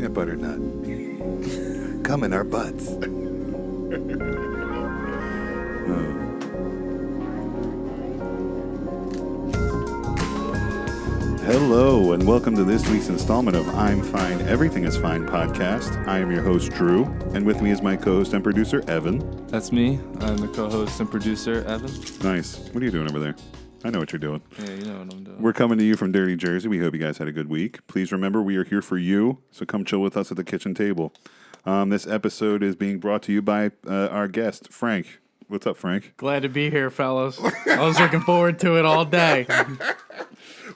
peanut butter nut. Come in our butts. Hello, and welcome to this week's installment of I'm Fine, Everything is Fine podcast. I am your host, Drew, and with me is my co-host and producer, Evan. That's me. I'm the co-host and producer, Evan. Nice. What are you doing over there? I know what you're doing. Yeah, you know what I'm doing. We're coming to you from Dirty Jersey. We hope you guys had a good week. Please remember, we are here for you, so come chill with us at the kitchen table. This episode is being brought to you by our guest, Frank. What's up, Frank? Glad to be here, fellas. I was looking forward to it all day.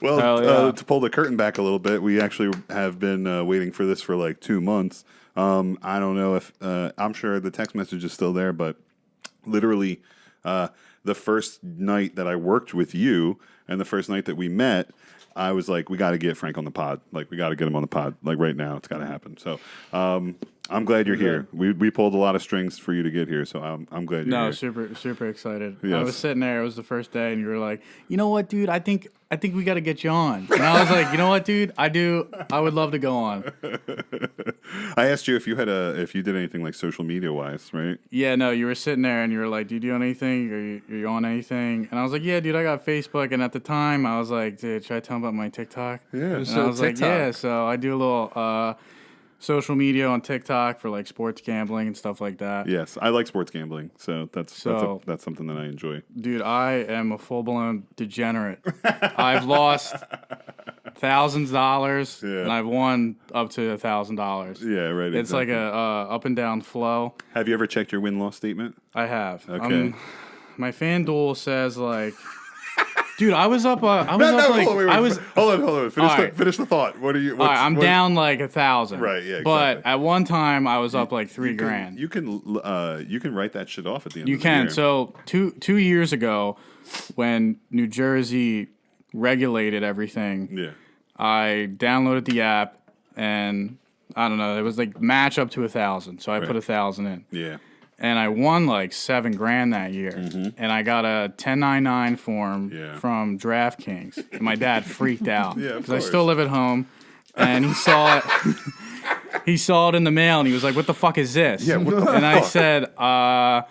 Well, to pull the curtain back a little bit, we actually have been waiting for this for like 2 months. I don't know if I'm sure the text message is still there, but literally the first night that I worked with you and the first night that we met, I was like, we got to get Frank on the pod. Like, we got to get him on the pod. Like, right now, it's got to happen. So, I'm glad you're here. We pulled a lot of strings for you to get here, so I'm glad you're here. Super excited. Yes. I was sitting there. It was the first day, and you were like, "You know what, dude? I think we got to get you on." And I was like, "You know what, dude? I would love to go on." I asked you if you did anything like social media wise, right? Yeah, no, you were sitting there, and you were like, "Do you do anything? Are you on anything?" And I was like, "Yeah, dude, I got Facebook." And at the time, I was like, "Dude, should I tell him about my TikTok?" Yeah. And I was like, "Yeah." So I do a little social media on TikTok for like sports gambling and stuff like that. Yes, I like sports gambling, so that's something that I enjoy. Dude, I am a full-blown degenerate. I've lost thousands of dollars, and I've won up to $1,000. Yeah, right. It's like a up and down flow. Have you ever checked your win-loss statement? I have. Okay. My FanDuel says like, dude, I was up. Hold on. Finish the thought. What are you? All right, I'm down like 1,000. Right. Yeah. Exactly. But at one time, I was up like $3,000. You can write that shit off at the end. You of the can. year. So two years ago, when New Jersey regulated everything, yeah. I downloaded the app, and I don't know, it was like match up to 1,000. So I put 1,000 in. Yeah. And I won like $7,000 that year. Mm-hmm. And I got a 1099 form from DraftKings. And my dad freaked out. Yeah, because I still live at home. And he saw it. He saw it in the mail, and he was like, "What the fuck is this?" Yeah, what the fuck? And I said, a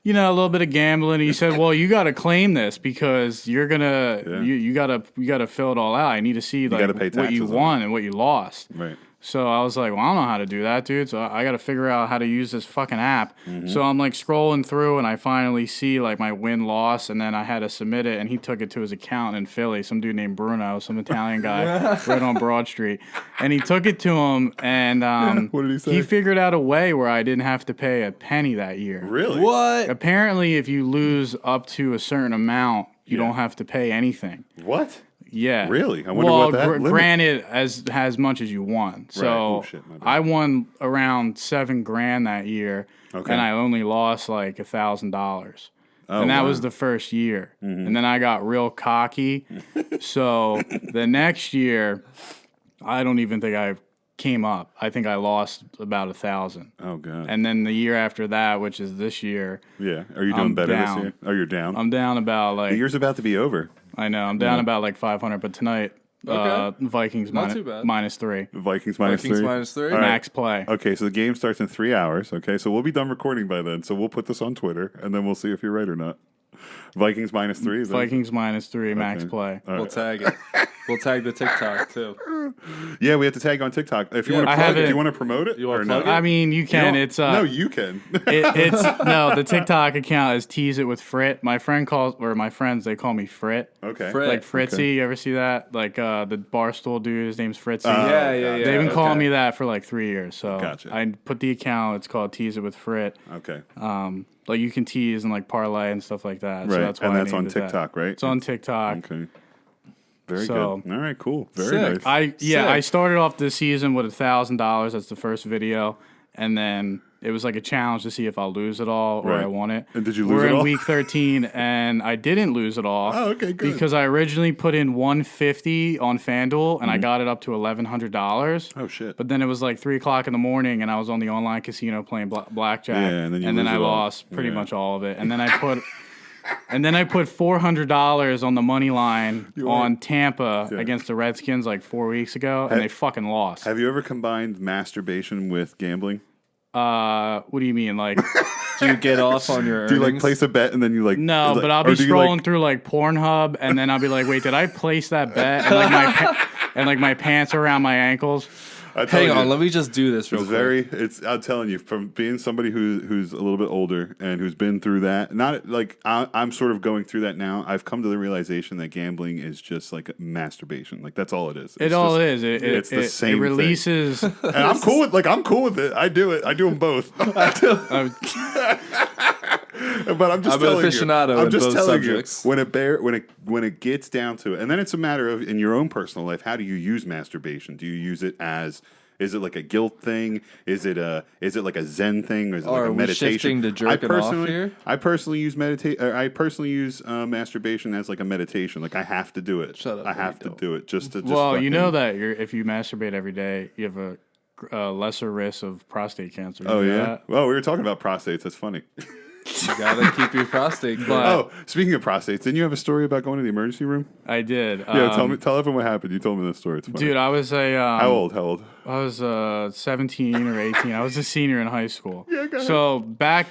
little bit of gambling. And he said, "Well, you got to claim this because you're gonna you gotta fill it all out. I need to see like what you won and what you lost." Right. So I was like, well, I don't know how to do that, dude. So I got to figure out how to use this fucking app. Mm-hmm. So I'm like scrolling through, and I finally see like my win-loss, and then I had to submit it, and he took it to his account in Philly, some dude named Bruno, some Italian guy right on Broad Street. And he took it to him, and what did he say? He figured out a way where I didn't have to pay a penny that year. Really? What? Apparently, if you lose up to a certain amount, you don't have to pay anything. What? Yeah. Really? I wonder what that granted, as much as you won. So right. Oh, shit, my bad. I won around $7,000 that year, and I only lost like $1,000. Oh, and that was the first year. Mm-hmm. And then I got real cocky. So the next year, I don't even think I came up. I think I lost about 1,000. Oh, God. And then the year after that, which is this year. Yeah. Are you doing better this year? Oh, you're down? I'm down about like... The year's about to be over. I know. I'm down about like 500, but tonight, Vikings Not too bad. -3. Vikings -3. Right. Max play. Okay, so the game starts in 3 hours. Okay, so we'll be done recording by then. So we'll put this on Twitter, and then we'll see if you're right or not. Vikings -3. Vikings -3, max play. We'll tag it. We'll tag the TikTok too. Yeah, we have to tag on TikTok. If you want to promote it, you want to plug it? I mean, you can. No, you can. The TikTok account is Tease It with Frit. My friends, they call me Frit. Okay. Frit. Like Fritzy. Okay. You ever see that? Like the Barstool dude, his name's Fritzy. Yeah. They've been calling me that for like 3 years. So gotcha. I put the account. It's called Tease It with Frit. Okay. Like you can tease and like parlay and stuff like that. Right. So that's why and that's on TikTok, right? It's on TikTok. Okay. Very good. All right, cool. Very Sick. nice. I started off this season with $1,000. That's the first video, and then it was like a challenge to see if I'll lose it all or I won it. And did you lose We're it all? in week 13, and I didn't lose it all. Oh, okay, good. Because I originally put in $150 on FanDuel, and I got it up to $1,100. Oh, shit. But then it was like 3 o'clock in the morning, and I was on the online casino playing blackjack. Yeah, and then I I lost pretty much all of it. And then I put And then I put $400 on the money line on Tampa against the Redskins like 4 weeks ago, and they fucking lost. Have you ever combined masturbation with gambling? What do you mean? Like, Do you get off on your Do you like earnings? place a bet and then you like no, like, but I'll be or do you, scrolling through like Pornhub, and then I'll be like, wait, did I place that bet? And like my pants are around my ankles. Hang on, let me just do this real quick. I'm telling you, from being somebody who's a little bit older and who's been through that, not like I'm sort of going through that now. I've come to the realization that gambling is just like masturbation. Like that's all it is. It's the same. It releases. Thing. And I'm cool with it. I do it. I do them both. But I'm just I'm an telling aficionado you. I'm in just both telling subjects. you when it gets down to it, and then it's a matter of in your own personal life. How do you use masturbation? Do you use it as is it like a guilt thing? Is it like a Zen thing? Or is it like a meditation? Shifting to jerking off here? I personally use masturbation as like a meditation. Like I have to do it. Shut up, I have to do it just to. Well, you know that if you masturbate every day, you have a lesser risk of prostate cancer. Oh yeah. That? Well, we were talking about prostates. That's funny. You gotta keep your prostate clean. Oh, speaking of prostates, didn't you have a story about going to the emergency room? I did. Yeah, tell everyone what happened. You told me this story. It's funny. Dude, I was How old? I was 17 or 18. I was a senior in high school. Yeah, go ahead. So back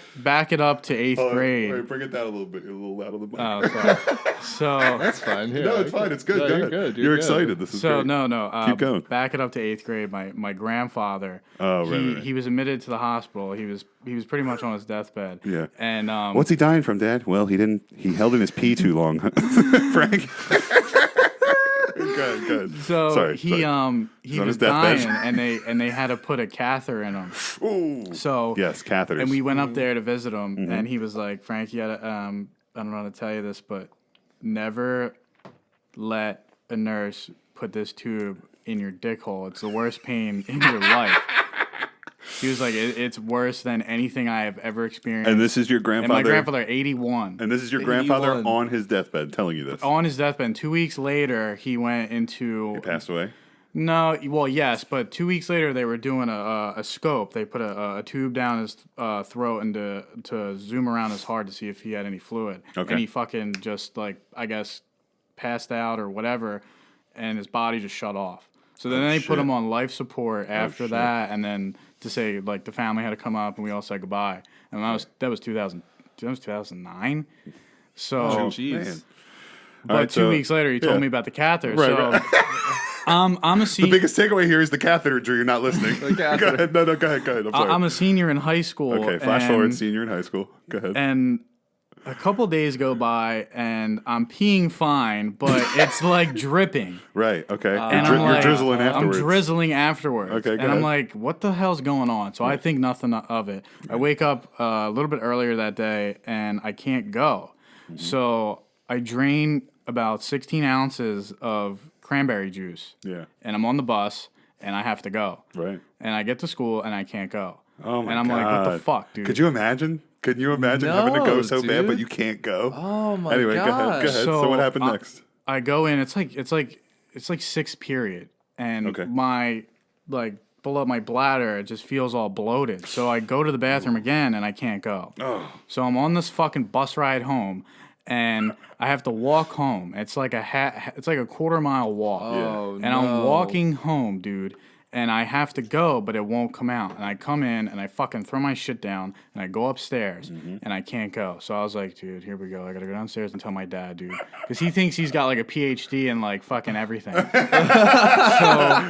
it up to 8th grade. Wait, bring it down a little bit. You're a little loud on the mic. Oh, sorry. So That's fine. Here, no, it's fine. It's good. No, Go you're ahead. good. You're good. excited. This is so great. no. Keep going. Back it up to 8th grade. My grandfather. Oh, right. He was admitted to the hospital. He was pretty much on his deathbed. Yeah. And What's he dying from, Dad? Well, he held in his pee too long. Frank. Good. So Sorry. he on was his deathbed. dying, and they had to put a catheter in him. Ooh. So Yes, catheters. and we went up there to visit him, and he was like, Frank, you gotta, I don't know how to tell you this, but never let a nurse put this tube in your dick hole. It's the worst pain in your life. He was like, it's worse than anything I have ever experienced. And this is your And grandfather. my grandfather, 81. And this is your grandfather 81. on his deathbed telling you this. On his deathbed, 2 weeks later, he went into... He passed away. No, well, yes, but 2 weeks later they were doing a scope. They put a tube down his throat and to zoom around his heart to see if he had any fluid. Okay. And he fucking just I guess passed out or whatever, and his body just shut off. So then they put shit. him on life support after shit. that, and then to say the family had to come up and we all said goodbye. And that was 2009. So, Oh, Man. jeez. but All right, 2 weeks later he told me about the catheter. Right, so. right. I'm a The biggest takeaway here is the catheter, Drew. You're not listening. The catheter. Go ahead. No, go ahead. I'm sorry. I'm a senior in high school. Okay, flash forward, senior in high school. Go ahead. And a couple days go by, and I'm peeing fine, but it's like dripping. Right, okay. And You're drizzling afterwards. I'm drizzling afterwards. Okay, go and I'm ahead. like, what the hell's going on? So I think nothing of it. I wake up a little bit earlier that day, and I can't go. Mm-hmm. So I drain about 16 ounces of cranberry juice. Yeah. And I'm on the bus, and I have to go. Right. And I get to school, and I can't go. Oh, my And I'm God. like, what the fuck, dude? Could you imagine? Couldn't you imagine having to go No, so bad, dude. but you can't go? Oh my Anyway, go ahead. gosh. So what happened next? I go in. It's like sixth period, and Okay. my below my bladder, it just feels all bloated. So I go to the bathroom again, and I can't go. Oh. So I'm on this fucking bus ride home, and I have to walk home. It's like it's like a quarter-mile walk. Oh, And no. I'm walking home, dude. And I have to go, but it won't come out. And I come in, and I fucking throw my shit down, and I go upstairs, and I can't go. So I was like, dude, here we go. I gotta go downstairs and tell my dad, dude. Because he thinks he's got, a PhD in, fucking everything.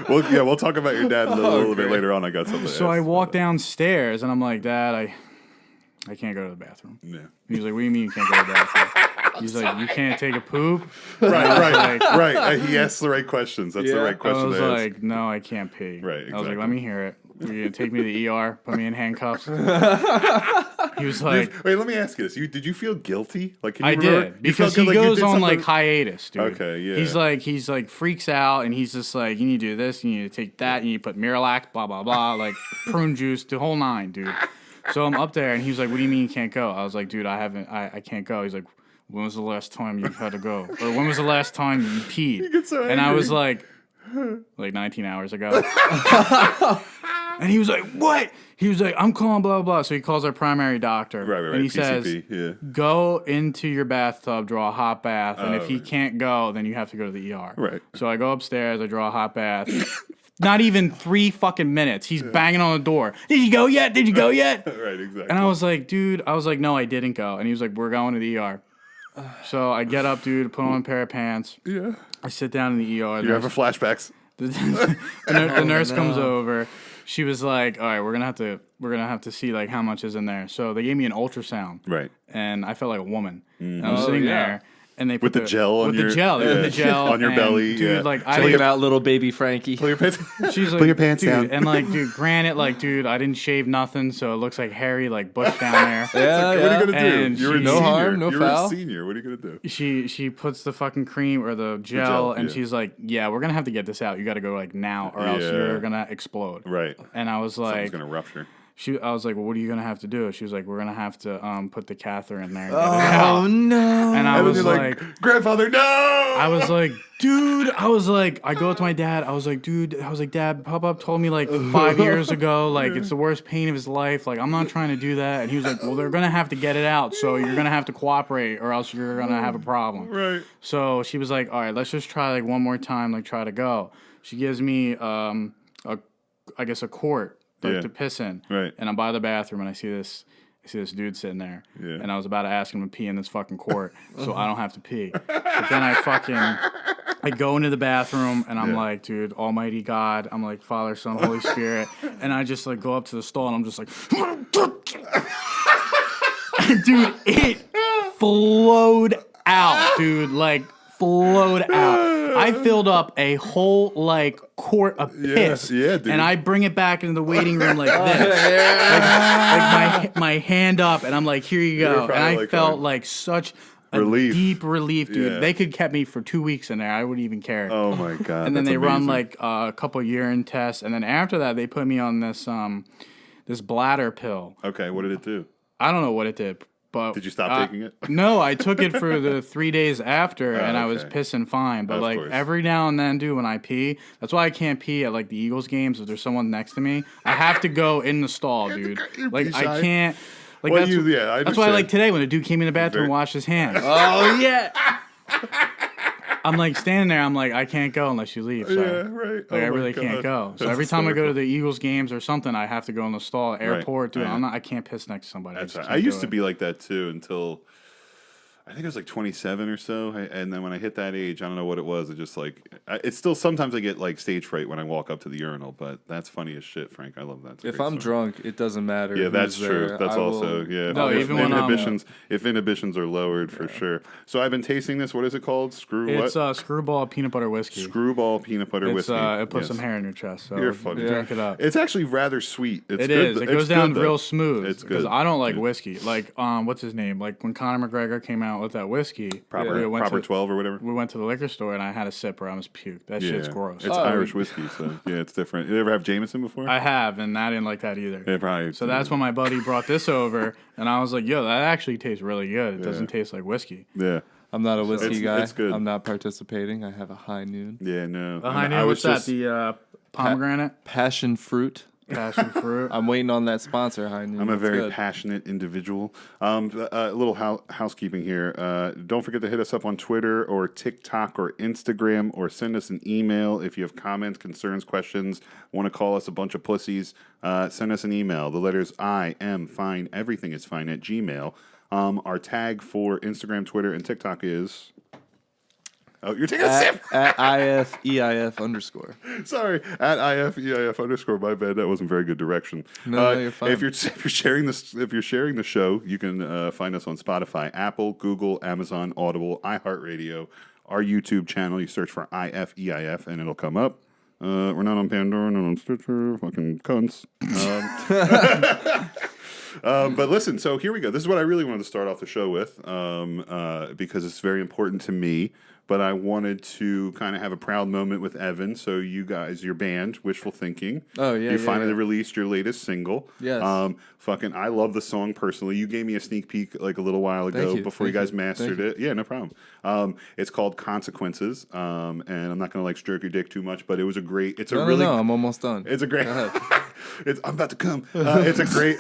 We'll talk about your dad a little bit later on. I got something to So I ask. walk downstairs, and I'm like, Dad, I can't go to the bathroom. Yeah. And he's like, what do you mean you can't go to the bathroom? He's like, you can't take a poop? Right. He asked the right questions. That's the Yeah. right I question was to ask. like, no, I can't pee. Right, I was exactly. like, let me hear it. You're going to take me to the ER, put me in handcuffs? He was like, Wait, let me ask you this. Did you feel guilty? Can you I remember? did. You Because felt he good, you goes did on something- hiatus, dude. Okay, yeah. He's like freaks out, and he's just like, you need to do this, you need to take that, you need to put Miralax, blah, blah, blah, prune juice, the whole nine, dude. So I'm up there, and he's like, what do you mean you can't go? I was like, dude, I can't go. He's like, when was the last time you had to go? Or when was the last time you peed? get so And I angry. was like 19 hours ago. And he was like, what? He was like, I'm calling blah, blah, blah. So he calls our primary doctor. Right. And he PCP, says, go into your bathtub, draw a hot bath. And if he can't go, then you have to go to the ER. Right. So I go upstairs, I draw a hot bath. Not even 3 fucking minutes. He's banging on the door. Did you go yet? Did you go yet? Right, exactly. And I was like, dude, no, I didn't go. And he was like, we're going to the ER. So I get up, dude, put on a pair of pants. Yeah. I sit down in the ER. You're having flashbacks. The nurse comes over. She was like, all right, we're gonna have to see like how much is in there. So they gave me an ultrasound. Right. And I felt like a woman. And I'm sitting there. And they put the gel on your on your belly, dude. Like checking out little baby Frankie. Pull your pants. She's like, pull your pants dude, down. And like, dude, granted, like, dude, I didn't shave nothing, so it looks like hairy, like bush down there. Yeah, What are you gonna do? And You're a no senior. harm, no You're foul. a senior. What are you gonna do? She puts the fucking cream or the gel, and she's like, yeah, we're gonna have to get this out. You got to go like now, or else you're gonna explode. Right. And I was like, something's gonna rupture. I was like, well, what are you gonna have to do? She was like, we're gonna have to put the catheter in there. And Oh no! And I was like, grandfather, no! I was like, dude. I was like, I go to my dad. I was like, dude. I was like, Dad, Papa told me like 5 years ago, like it's the worst pain of his life. Like I'm not trying to do that. And he was like, well, they're gonna have to get it out, so you're gonna have to cooperate, or else you're gonna have a problem. Right. So she was like, all right, let's just try like one more time, like try to go. She gives me I guess a quart. Like to piss in. Right. And I'm by the bathroom and I see this dude sitting there. Yeah. And I was about to ask him to pee in this fucking quart so I don't have to pee. But then I go into the bathroom and I'm like, dude, Almighty God. I'm like, Father, Son, Holy Spirit. And I just like go up to the stall and I'm just like, dude, it flowed out, dude. Like, flowed out. I filled up a whole like quart of piss, dude. And I bring it back into the waiting room like this, like my hand up, and I'm like, here you go. And I felt like such a deep relief, dude. Yeah. They could kept me for 2 weeks in there. I wouldn't even care. Oh my God. And then that's they run amazing. like a couple urine tests, and then after that they put me on this bladder pill. Okay, what did it do? I don't know what it did. But did you stop taking it? No, I took it for the 3 days after, and I was pissing fine. But like every now and then, dude, when I pee, that's why I can't pee at like the Eagles games if there's someone next to me. I have to go in the stall, dude. Like I can't. Like that's why like today when a dude came in the bathroom and washed his hands. Oh yeah. I'm like standing there. I'm like, I can't go unless you leave. So. Yeah, right. Like I really can't go. So every time I go to the Eagles games or something, I have to go in the stall, airport, dude. I can't piss next to somebody. That's right. I used to be like that too until I think I was like 27 or so, and then when I hit that age, I don't know what it was. It just like it's still sometimes I get like stage fright when I walk up to the urinal, but that's funny as shit, Frank. I love that. If I'm drunk, it doesn't matter. Yeah, that's true. There. That's also No, if even when if inhibitions are lowered for sure. So I've been tasting this. What is it called? It's Screwball peanut butter whiskey. Screwball peanut butter whiskey. It puts some hair in your chest. So you're funny. Drink it up. It's actually rather sweet. It's It good. is. It goes down real smooth. It's good because I don't like whiskey. Like what's his name? Like when Conor McGregor came out with that whiskey. Proper 12 or whatever. We went to the liquor store and I had a sip or I almost puked. That shit's gross. It's Irish whiskey, so yeah, it's different. You ever have Jameson before? I have, and I didn't like that either. Yeah, probably. So that's when my buddy brought this over, and I was like, yo, that actually tastes really good. It doesn't taste like whiskey. Yeah. I'm not a whiskey guy. It's good. I'm not participating. I have a high noon. Yeah, no. A high noon, what's that? The pomegranate? Passion fruit. Passion fruit. I'm waiting on that sponsor, High Noon. I'm a That's very good. passionate individual. A little housekeeping here. Don't forget to hit us up on Twitter or TikTok or Instagram, or send us an email if you have comments, concerns, questions, want to call us a bunch of pussies. Send us an email. The letters I am fine. Everything is fine at Gmail. Our tag for Instagram, Twitter, and TikTok is... Oh, you're taking a sip. At IFEIF_. Sorry, at IFEIF_. My bad. That wasn't very good direction. No, you're fine. If you're sharing the show, you can find us on Spotify, Apple, Google, Amazon, Audible, iHeartRadio, our YouTube channel. You search for IFEIF and it'll come up. We're not on Pandora, not on Stitcher, fucking cunts. But listen, so here we go. This is what I really wanted to start off the show with, because it's very important to me. But I wanted to kind of have a proud moment with Evan. So you guys, your band, Wishful Thinking. Oh, yeah, You finally released your latest single. Yes. I love the song personally. You gave me a sneak peek like a little while ago before you guys mastered it. Yeah, no problem. It's called Consequences. And I'm not going to like stroke your dick too much, but it was a great, No, I'm almost done. It's a great, I'm about to come. It's a great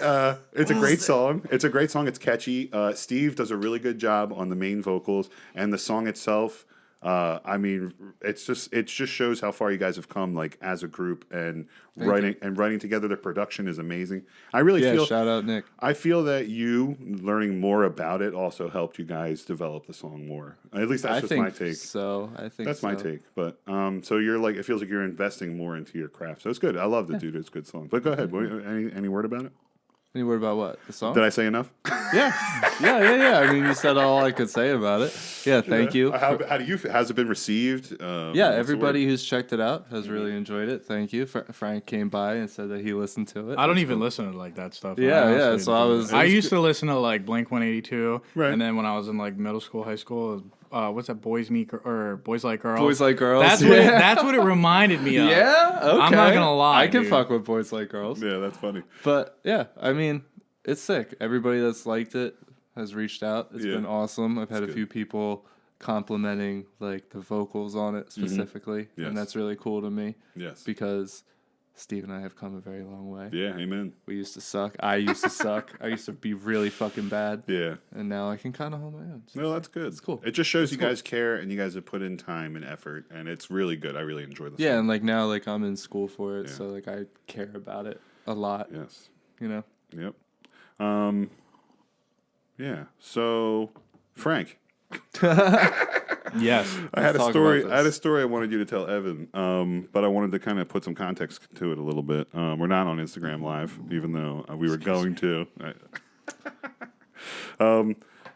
song. It's a great song. It's catchy. Steve does a really good job on the main vocals, and the song itself. I mean, it just shows how far you guys have come, like as a group, and writing together. The production is amazing. I really feel. Shout out Nick. I feel that you learning more about it also helped you guys develop the song more. At least that's my take. So I think that's my take. But so you're like, it feels like you're investing more into your craft. So it's good. I love it, dude. It's a good song. But go ahead. Any word about it? Any word about what? The song? Did I say enough? Yeah. I mean, you said all I could say about it. Yeah, thank you. How do you? Has it been received? Yeah, everybody who's checked it out has really enjoyed it. Thank you. Frank came by and said that he listened to it. I don't even listen to like that stuff. Yeah. So I used to listen to like Blink 182, right. And then when I was in like middle school, high school, what's that? Boys Like Girls. Boys Like Girls. That's what it reminded me of. Yeah. Okay. I'm not gonna lie. I can fuck with Boys Like Girls. Yeah, that's funny. But yeah, I mean, it's sick. Everybody that's liked it has reached out. It's been awesome. I've had a few people complimenting like the vocals on it specifically, and that's really cool to me. Yes, because Steve and I have come a very long way. Yeah, amen. We used to suck. I used to suck. I used to be really fucking bad. Yeah, and now I can kind of hold my own. So no, that's good. It's cool. It just shows you guys care, and you guys have put in time and effort, and it's really good. I really enjoy this. Yeah, and like now, like I'm in school for it, so like I care about it a lot. Yes, you know. Yep. Yeah. So, Frank. Yes. I had a story I wanted you to tell Evan, but I wanted to kind of put some context to it a little bit. We're not on Instagram Live, even though we were going to.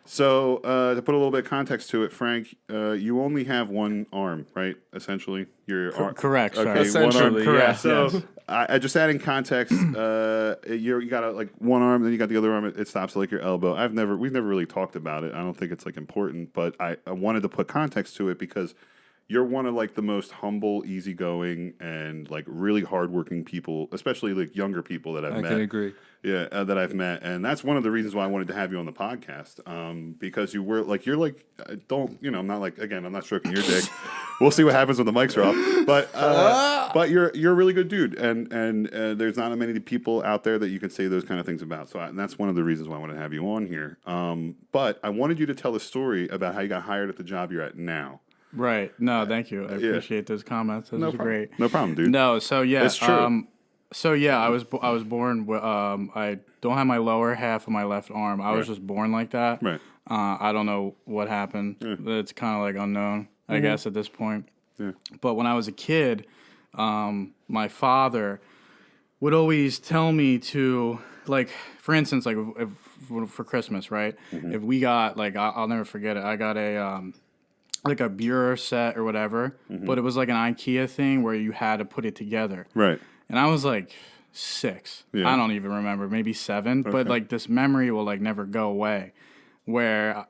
So to put a little bit of context to it, Frank, you only have one arm, right? Essentially, correct. Okay, essentially, correct. So I just adding context. You got like one arm, then you got the other arm. It stops at like your elbow. We've never really talked about it. I don't think it's like important, but I wanted to put context to it because you're one of like the most humble, easygoing, and like really hardworking people, especially like younger people that I've met. I can agree. Yeah, that I've met, and that's one of the reasons why I wanted to have you on the podcast. Because you're like, I'm not like, again, I'm not stroking your dick. We'll see what happens when the mics are off. But you're a really good dude, and there's not many people out there that you can say those kind of things about. So and that's one of the reasons why I wanted to have you on here. But I wanted you to tell a story about how you got hired at the job you're at now. Right. No, thank you. I appreciate those comments. Those are great. No problem, dude. No, so yeah. It's true. I was born. I don't have my lower half of my left arm. I was just born like that. Right. I don't know what happened. Yeah. It's kind of like unknown, I guess, at this point. Yeah. But when I was a kid, my father would always tell me to, like, for instance, like for Christmas, right? If we got like, I'll never forget it. I got like a bureau set or whatever, but it was like an IKEA thing where you had to put it together. Right. And I was like 6. Yeah. I don't even remember, maybe 7. Okay. But like this memory will like never go away, where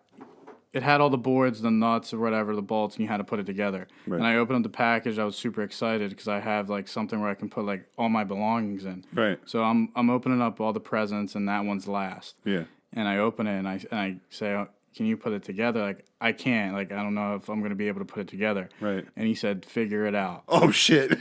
it had all the boards, the nuts or whatever, the bolts, and you had to put it together. Right. And I opened up the package. I was super excited because I have like something where I can put like all my belongings in. Right. So I'm opening up all the presents, and that one's last. Yeah. And I open it, and I say, can you put it together? Like, I can't. Like, I don't know if I'm going to be able to put it together. Right. And he said, figure it out. Oh, shit.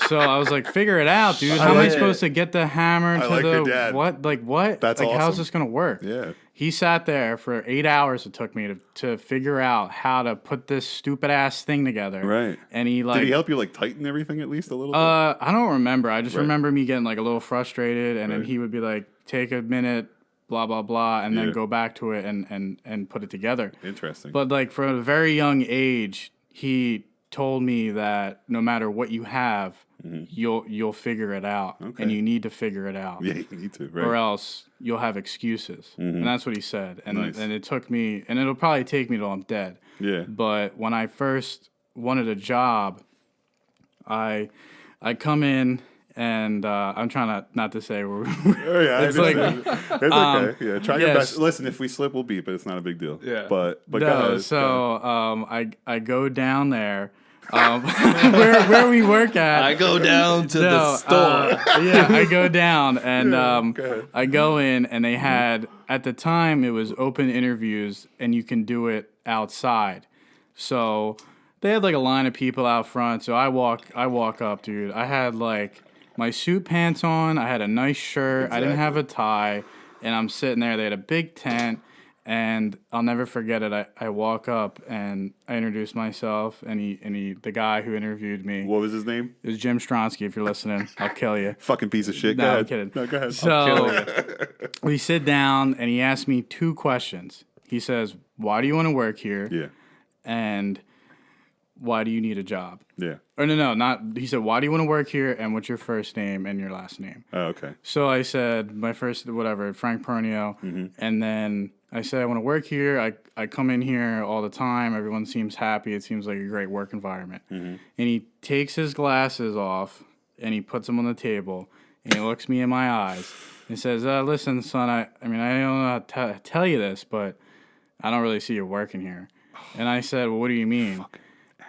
So I was like, figure it out, dude. How am I supposed to get the hammer to your dad. What? Like, what? That's like, awesome. How's this going to work? Yeah. He sat there for 8 hours. It took me to figure out how to put this stupid-ass thing together. Right. And he, like... Did he help you, like, tighten everything at least a little bit? I don't remember. I just remember me getting, like, a little frustrated, and then he would be like, take a minute... blah, blah, blah, and then go back to it and put it together. Interesting. But, like, from a very young age, he told me that no matter what you have, you'll figure it out. Okay. And you need to figure it out. Yeah, you need to, right. Or else you'll have excuses. And that's what he said. And and it took me, and it'll probably take me till I'm dead. Yeah. But when I first wanted a job, I come in... And I'm trying not to say we're it's like it's okay. Yeah, try your best. Listen, if we slip, we'll beep, but it's not a big deal. Yeah. But no, go ahead. So I go down there. Where we work at. I go down to the store. I go down and I go in, and they had at the time it was open interviews, and you can do it outside. So they had like a line of people out front. So I walk up, dude. I had like my suit pants on. I had a nice shirt. Exactly. I didn't have a tie. And I'm sitting there. They had a big tent. And I'll never forget it. I walk up and I introduce myself, and the guy who interviewed me. What was his name? It was Jim Stronsky. If you're listening, I'll kill you. Fucking piece of shit. No, I'm kidding. No, go ahead. So we sit down, and he asked me 2 questions. He says, "Why do you want to work here?" Yeah. And why do you need a job? Yeah. Or no, not. He said, "Why do you want to work here? And what's your first name and your last name?" Oh, okay. So I said my first, whatever, Frank Pernio, and then I said I want to work here. I come in here all the time. Everyone seems happy. It seems like a great work environment. And he takes his glasses off and he puts them on the table and he looks me in my eyes and says, "Listen, son, I don't know how to tell you this, but I don't really see you working here." And I said, "Well, what do you mean?"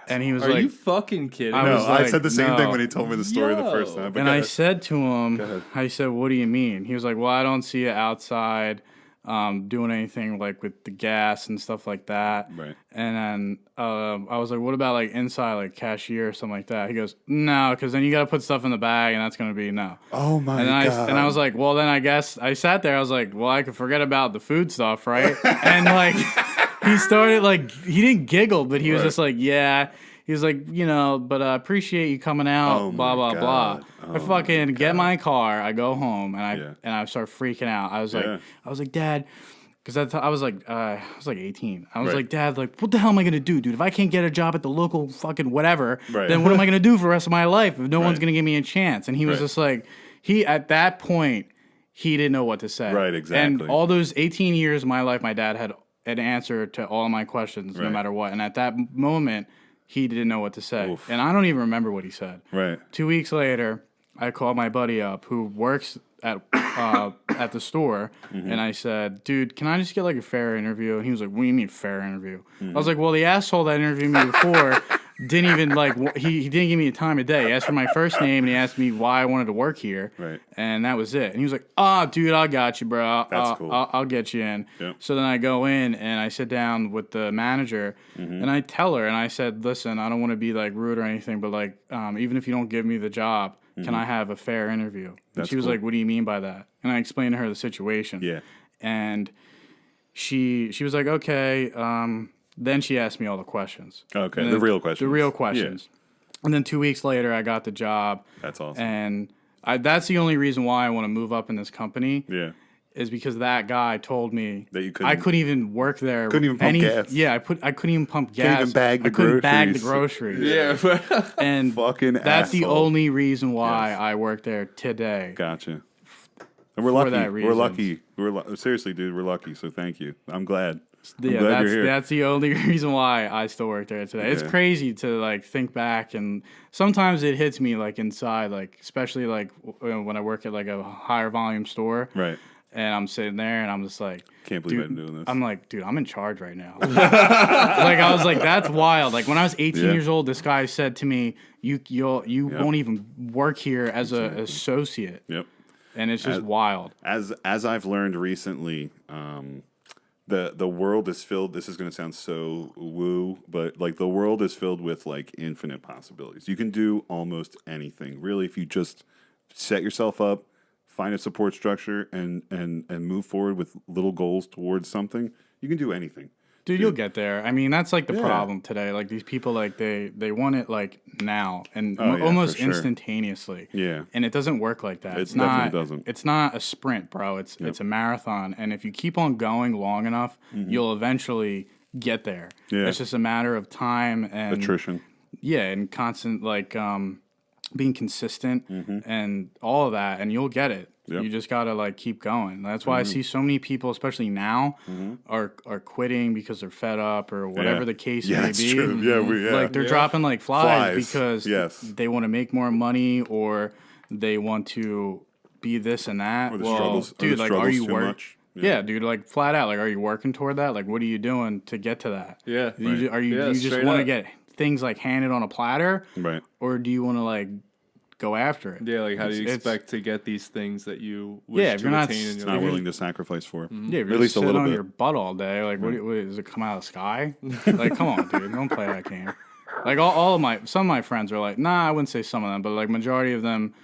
And he was Are you fucking kidding? I said the same thing when he told me the story the first time. And I said to him, I said, "What do you mean?" He was like, "Well, I don't see you outside doing anything like with the gas and stuff like that." Right. And then I was like, "What about like inside, like cashier or something like that?" He goes, "No, because then you got to put stuff in the bag, and that's going to be no." Oh my God. And I was like, "Well, then I guess," I sat there. I was like, "Well, I could forget about the food stuff, right?" And like, he started like, he didn't giggle, but he was just like, "Yeah." He was like, "But I appreciate you coming out, blah, blah, blah." I fucking get my car, I go home, and I start freaking out. I was like, "Dad," because I was like 18. I was like, "Dad, like, what the hell am I gonna do, dude? If I can't get a job at the local fucking whatever, then what am I gonna do for the rest of my life if no one's gonna give me a chance?" And he was just like, at that point, he didn't know what to say. Right, exactly. And all those 18 years of my life, my dad had an answer to all of my questions, no matter what. And at that moment, he didn't know what to say. Oof. And I don't even remember what he said. Right. 2 weeks later, I called my buddy up who works at the store, and I said, "Dude, can I just get like a fair interview?" And he was like, "What do you mean fair interview?" I was like, "Well, the asshole that interviewed me before didn't even like he didn't give me a time of day. He asked for my first name and he asked me why I wanted to work here, and that was it." And he was like, "Dude, I got you, bro. That's cool. I'll get you in." Yep. So then I go in and I sit down with the manager and I tell her and I said, "Listen, I don't want to be like rude or anything, but like even if you don't give me the job, can I have a fair interview?" And she was like, "What do you mean by that?" And I explained to her the situation. Yeah. And she was like, "Okay." Then she asked me all the questions. Okay, the real questions. The real questions. Yeah. And then 2 weeks later, I got the job. That's awesome. And that's the only reason why I want to move up in this company. Yeah. Is because that guy told me that you I couldn't even work there. Couldn't even pump gas. Yeah, I couldn't even pump gas. Couldn't even bag the groceries. Bag the groceries. Yeah. And fucking that's asshole. the only reason why I work there today. Gotcha. And we're lucky. We're lucky. Seriously, dude, we're lucky. So thank you. I'm glad. That's the only reason why I still work there today. It's crazy to like think back, and sometimes it hits me like inside, like especially like when I work at like a higher volume store, right? And I'm sitting there and I'm just like, can't believe I'm doing this. I'm like, dude, I'm in charge right now. Like I was like, that's wild. Like when I was 18 years old, this guy said to me, you won't even work here as an associate. Yep. And it's just wild. As I've learned recently, the world is filled. This is going to sound so woo, but like the world is filled with like infinite possibilities. You can do almost anything, really, if you just set yourself up, find a support structure, and move forward with little goals towards something. You can do anything. Dude, you'll get there. I mean, that's like the problem today. Like these people, like they want it like now and almost instantaneously. Yeah, and it doesn't work like that. It definitely doesn't. It's not a sprint, bro. It's a marathon. And if you keep on going long enough, you'll eventually get there. Yeah, it's just a matter of time and attrition. Yeah, and constant like being consistent and all of that, and you'll get it. Yep. You just gotta like keep going. That's why I see so many people, especially now, are quitting because they're fed up or whatever the case may be. True. Yeah, like they're dropping like flies because they want to make more money or they want to be this and that. Or the struggles, dude, like are you working? Yeah, dude, like flat out, like are you working toward that? Like what are you doing to get to that? Yeah, Are you just want to get things like handed on a platter, right? Or do you want to like go after it? Yeah, like how do you expect to get these things that you wish to attain in your life? Not willing to sacrifice for. Yeah, if you're at least sitting on your butt all day, like what does it come out of the sky? Like, come on, dude, don't play that game. Like some of my friends are like, nah, I wouldn't say some of them, but like majority of them,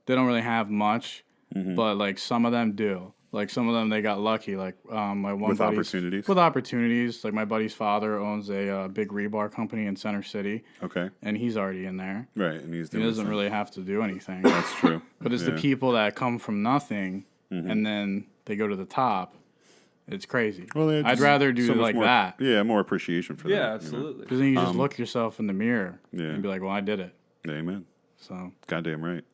they don't really have much, but like some of them do. Like some of them, they got lucky. Like my one with buddy's opportunities. with opportunities. Like my buddy's father owns a big rebar company in Center City. Okay. And he's already in there. Right, and he doesn't really have to do anything. That's true. But it's the people that come from nothing and then they go to the top. It's crazy. Well, I'd rather do like that. Yeah, more appreciation for that. Yeah, absolutely. Because then you just look yourself in the mirror Yeah. and be like, well, I did it. Amen. So Goddamn right.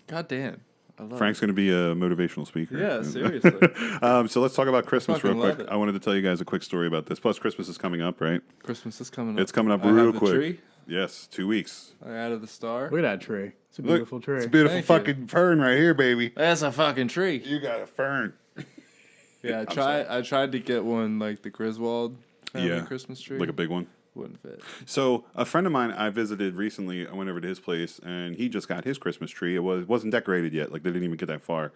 Goddamn. I love Frank's going to be a motivational speaker. Yeah, seriously. So let's talk about Christmas real quick. It. I wanted to tell you guys a quick story about this. Plus, Christmas is coming up, right? Christmas is coming up. It's coming up I real have the quick. Tree. Yes, 2 weeks. I added the star. look at that tree. It's a beautiful tree. It's a beautiful Thank fucking fern right here, baby. That's a fucking tree. You got a fern. Yeah, I tried to get one like the Griswold family Christmas tree. Like a big one. Wouldn't fit. So a friend of mine I visited recently, I went over to his place, and he just got his Christmas tree. It wasn't decorated yet. Like, they didn't even get that far.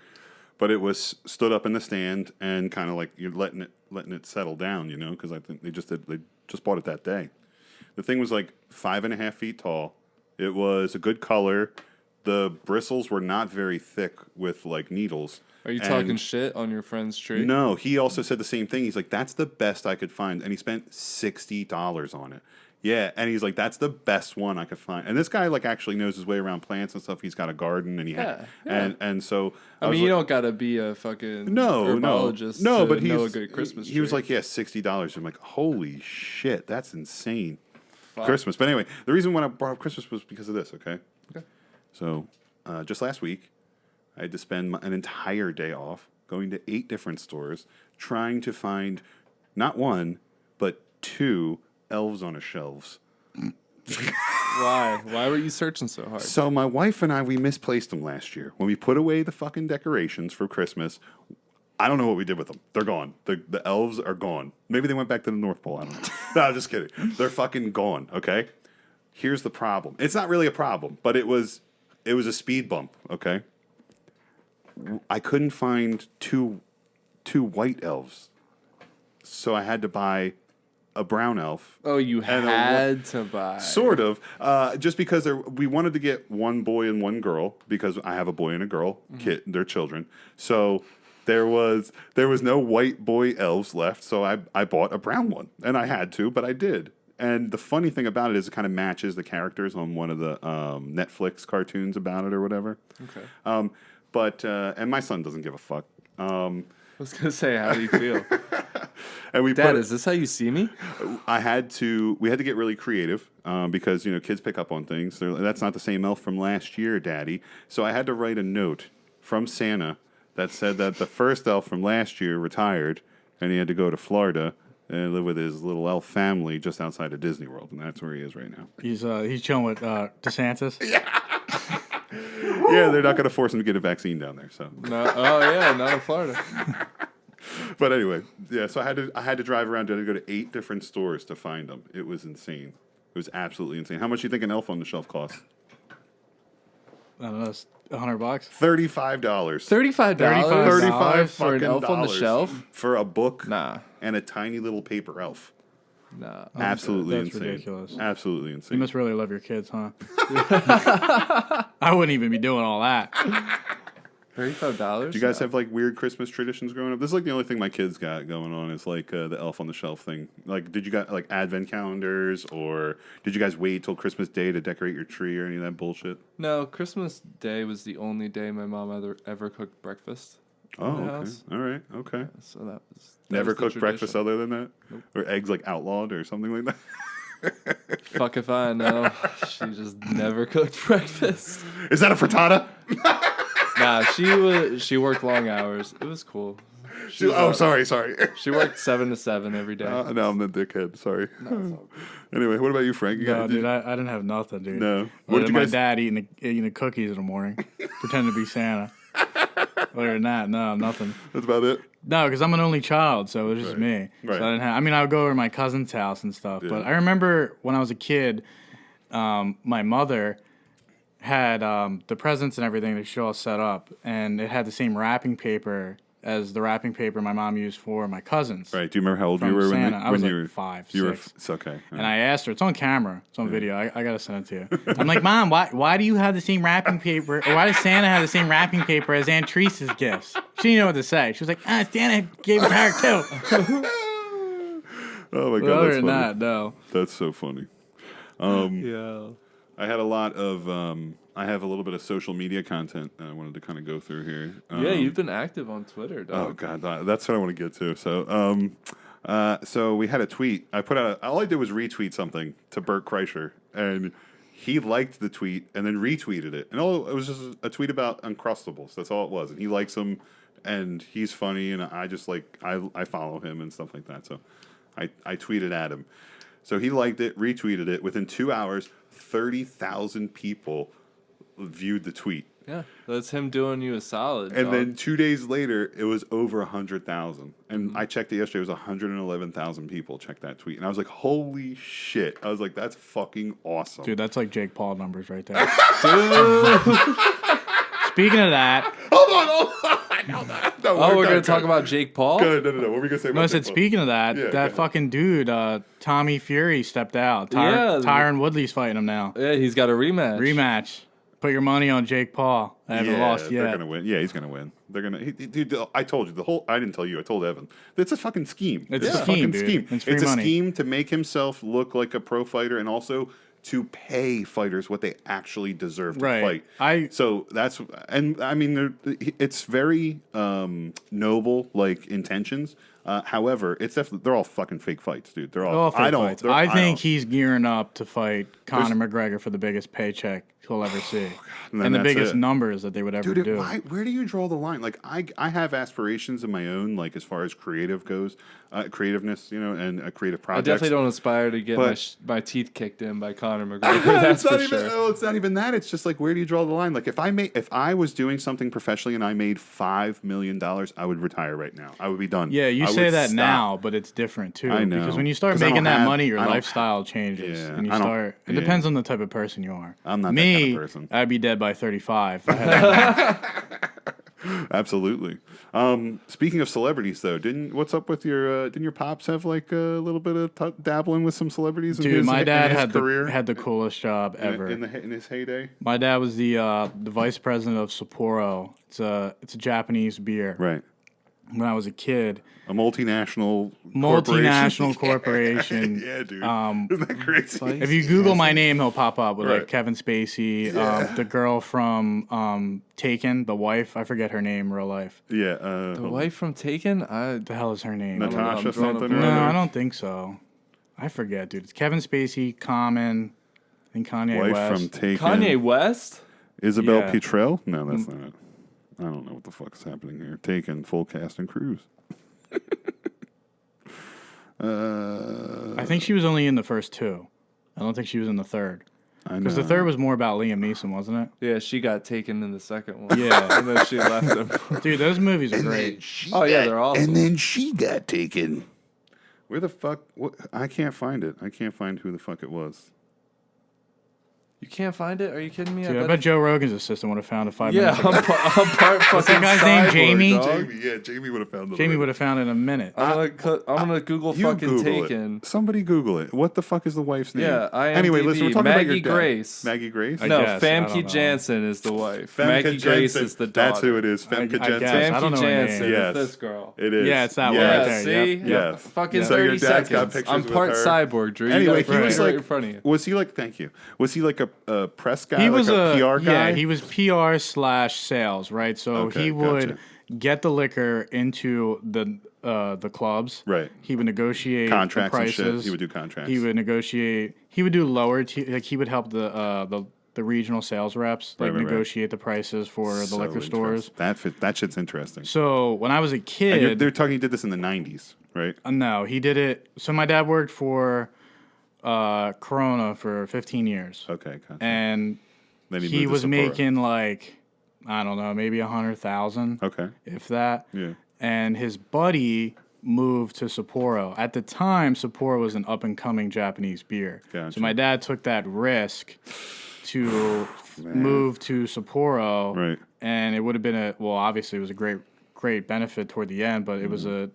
But it was stood up in the stand and kind of like you're letting it settle down, you know, because I think they just bought it that day. The thing was like 5.5 feet tall. It was a good color. The bristles were not very thick with like needles. Are you talking shit on your friend's tree? No, he also said the same thing. He's like, that's the best I could find. And he spent $60 on it. Yeah, and he's like, that's the best one I could find. And this guy like actually knows his way around plants and stuff. He's got a garden and and so I mean, you don't gotta be a fucking herbologist no, to but know a good Christmas tree. He was like, yeah, $60. I'm like, holy shit, that's insane. Fuck. Christmas. But anyway, the reason when I brought up Christmas was because of this, okay? So just last week, I had to spend an entire day off going to 8 different stores trying to find not one, but 2 elves on a shelves. Why? Why were you searching so hard? So my wife and I, we misplaced them last year. When we put away the fucking decorations for Christmas, I don't know what we did with them. They're gone. The elves are gone. Maybe they went back to the North Pole. I don't know. No, I'm just kidding. They're fucking gone, okay? Here's the problem. It's not really a problem, but it was a speed bump, okay? I couldn't find two white elves. So I had to buy a brown elf. Oh, you had to buy. Sort of. Just because we wanted to get one boy and one girl, because I have a boy and a girl, they're children. So there was no white boy elves left, so I bought a brown one. And I had to, but I did. And the funny thing about it is it kind of matches the characters on one of the Netflix cartoons about it or whatever. Okay. And my son doesn't give a fuck. I was gonna say, how do you feel? And Dad, is this how you see me? we had to get really creative because, you know, kids pick up on things. That's not the same elf from last year, Daddy. So I had to write a note from Santa that said that the first elf from last year retired and he had to go to Florida and live with his little elf family just outside of Disney World. And that's where he is right now. He's chilling with DeSantis. Yeah, they're not going to force him to get a vaccine down there. So No, oh yeah, not in Florida. But anyway, yeah. So I had to drive around. I had to go to 8 different stores to find them. It was insane. It was absolutely insane. How much do you think an elf on the shelf costs? I don't know. It's $100. $35. $35 for an elf on the $35 shelf for a book. Nah. And a tiny little paper elf. Nah. Absolutely That's insane. ridiculous. Absolutely You insane. must really love your kids, huh? I wouldn't even be doing all that. $35? Do you guys have like weird Christmas traditions growing up? This is like the only thing my kids got going on is like the elf on the shelf thing. Like, did you got like advent calendars, or did you guys wait till Christmas Day to decorate your tree or any of that bullshit? No, Christmas Day was the only day my mom ever cooked breakfast. Oh, in the okay. house. All right. Okay. So that was Never was the cooked breakfast tradition. other than that? Nope. Or eggs like outlawed or something like that? Fuck if I know. She just never cooked breakfast. Is that a frittata? Nah, she worked long hours. It was cool. Sorry. She worked 7 to 7 every day. No, I'm the dickhead. Sorry. Anyway, what about you, Frank? No, dude, I didn't have nothing, dude. No. What did my dad eating the cookies in the morning, pretending to be Santa. Other than that, no, nothing. That's about it? No, because I'm an only child, so it was just me. Right. So I didn't have. I mean, I would go over to my cousin's house and stuff. Yeah. But I remember when I was a kid, my mother had the presents and everything that she all set up, and it had the same wrapping paper as the wrapping paper my mom used for my cousins. Right. Do you remember how old From you were Santa. when I was you like were 5, 6. You were it's okay. And I asked her. It's on camera. It's on video. I gotta send it to you. I'm like, Mom, why do you have the same wrapping paper? Or why does Santa have the same wrapping paper as Aunt Teresa's gifts? She didn't know what to say. She was like, Santa gave it to her too. Oh my god, Other that's than funny. that, no. That's so funny. Yeah. I had a lot of I have a little bit of social media content that I wanted to kind of go through here. Yeah, you've been active on Twitter, dog. Oh god, that's what I want to get to. So we had a tweet. I put out all I did was retweet something to Bert Kreischer, and he liked the tweet and then retweeted it. And it was just a tweet about Uncrustables. That's all it was. And he likes them, and he's funny, and I just like I follow him and stuff like that. So I tweeted at him. So he liked it, retweeted it. Within 2 hours, 30,000 people viewed the tweet. Yeah, that's him doing you a solid. And dog. then 2 days later, it was over 100,000. And I checked it yesterday. It was 111,000 people checked that tweet. And I was like, holy shit. I was like, that's fucking awesome. Dude, that's like Jake Paul numbers right there. Dude. Speaking of that. Hold on. No, we're going to talk about Jake Paul? Good. No. What were we going to say about No, I Jake said, Paul? speaking of that, that fucking dude, Tommy Fury stepped out. Tyron Woodley's fighting him now. Yeah, he's got a rematch. Put your money on Jake Paul. I haven't lost yet. They're gonna win. Yeah, he's gonna win. They're gonna. Dude, I told you I didn't tell you. I told Evan. It's a fucking scheme. It's a scheme, fucking dude. scheme. It's free a money. scheme to make himself look like a pro fighter, and also to pay fighters what they actually deserve to fight. So that's, and I mean, it's very noble, like intentions. However, it's definitely they're all fucking fake fights, dude. They're all fake fights. I think he's gearing up to fight Conor McGregor for the biggest paycheck he'll ever see, and the biggest numbers that they would ever do. Where do you draw the line? Like I have aspirations of my own, like as far as creative goes, creativeness, and a creative project. I definitely don't aspire to get my teeth kicked in by Conor McGregor. That's for sure. It's not even that. It's just like, where do you draw the line? Like if I was doing something professionally and I made $5 million, I would retire right now. I would be done. Yeah, you say that now, but it's different too. I know. Because when you start making that money, your lifestyle changes, and you start. It depends on the type of person you are. I'm not that kind of person. I'd be dead by 35. Absolutely. Speaking of celebrities, though, didn't your pops have like a little bit of dabbling with some celebrities? Dude, my dad had career? the coolest job ever in his heyday. My dad was the vice president of Sapporo. It's a Japanese beer. Right. When I was a kid. A multinational corporation. Yeah, dude. Isn't that crazy? If you Google my name, he'll pop up with like Kevin Spacey, the girl from Taken, the wife. I forget her name in real life. Yeah. The wife from Taken? The hell is her name? Natasha something? No, I don't think so. I forget, dude. It's Kevin Spacey, Common, and Kanye West. From Taken. Kanye West? Isabel Petrell? No, that's not it. I don't know what the fuck is happening here. Taken, full cast and crews. I think she was only in the first 2. I don't think she was in the third. Because the third was more about Liam Neeson, wasn't it? Yeah, she got taken in the second one. Yeah. And then she left him. Dude, those movies are great. They're awesome. And then she got taken. Where the fuck? What? I can't find it. I can't find who the fuck it was. You can't find it? Are you kidding me? Dude, I bet Joe Rogan's assistant would have found it 5 minutes ago. ago. I'm part fucking What's that guy's name? Jamie? Jamie would have found it. Jamie would have found it in a minute. I'm gonna Google fucking Google Taken. It. Somebody Google it. What the fuck is the wife's name? Yeah, anyway, listen, we're talking Maggie about your Grace. Maggie Grace? No, Famke Janssen is the wife. Famke Maggie Grace is the daughter. That's who it is. Famke Janssen. Famke Janssen is this girl. It is. Yeah, it's that one right there. See? Yes. Fucking So your 30 dad's seconds. got pictures I'm with part her. cyborg, Drew. Anyway, he was like, in front of you. Was he like? Thank you. Was he like a press guy? He like was a PR guy. Yeah, he was PR/sales, right? So he would get the liquor into the clubs. Right. He would negotiate contracts the prices. and shit. He would do contracts. He would negotiate. He would do lower. Like he would help the regional sales reps negotiate the prices for the liquor stores. That shit's interesting. So when I was a kid, they're talking. He did this in the 90s, right? No, he did it. So my dad worked for Corona for 15 years. Okay, gotcha. And then he was making like, I don't know, maybe 100,000. Okay. If that. Yeah. And his buddy moved to Sapporo. At the time, Sapporo was an up-and-coming Japanese beer. Gotcha. So my dad took that risk to move to Sapporo. Right. And it would have been obviously it was a great benefit toward the end, but it was a,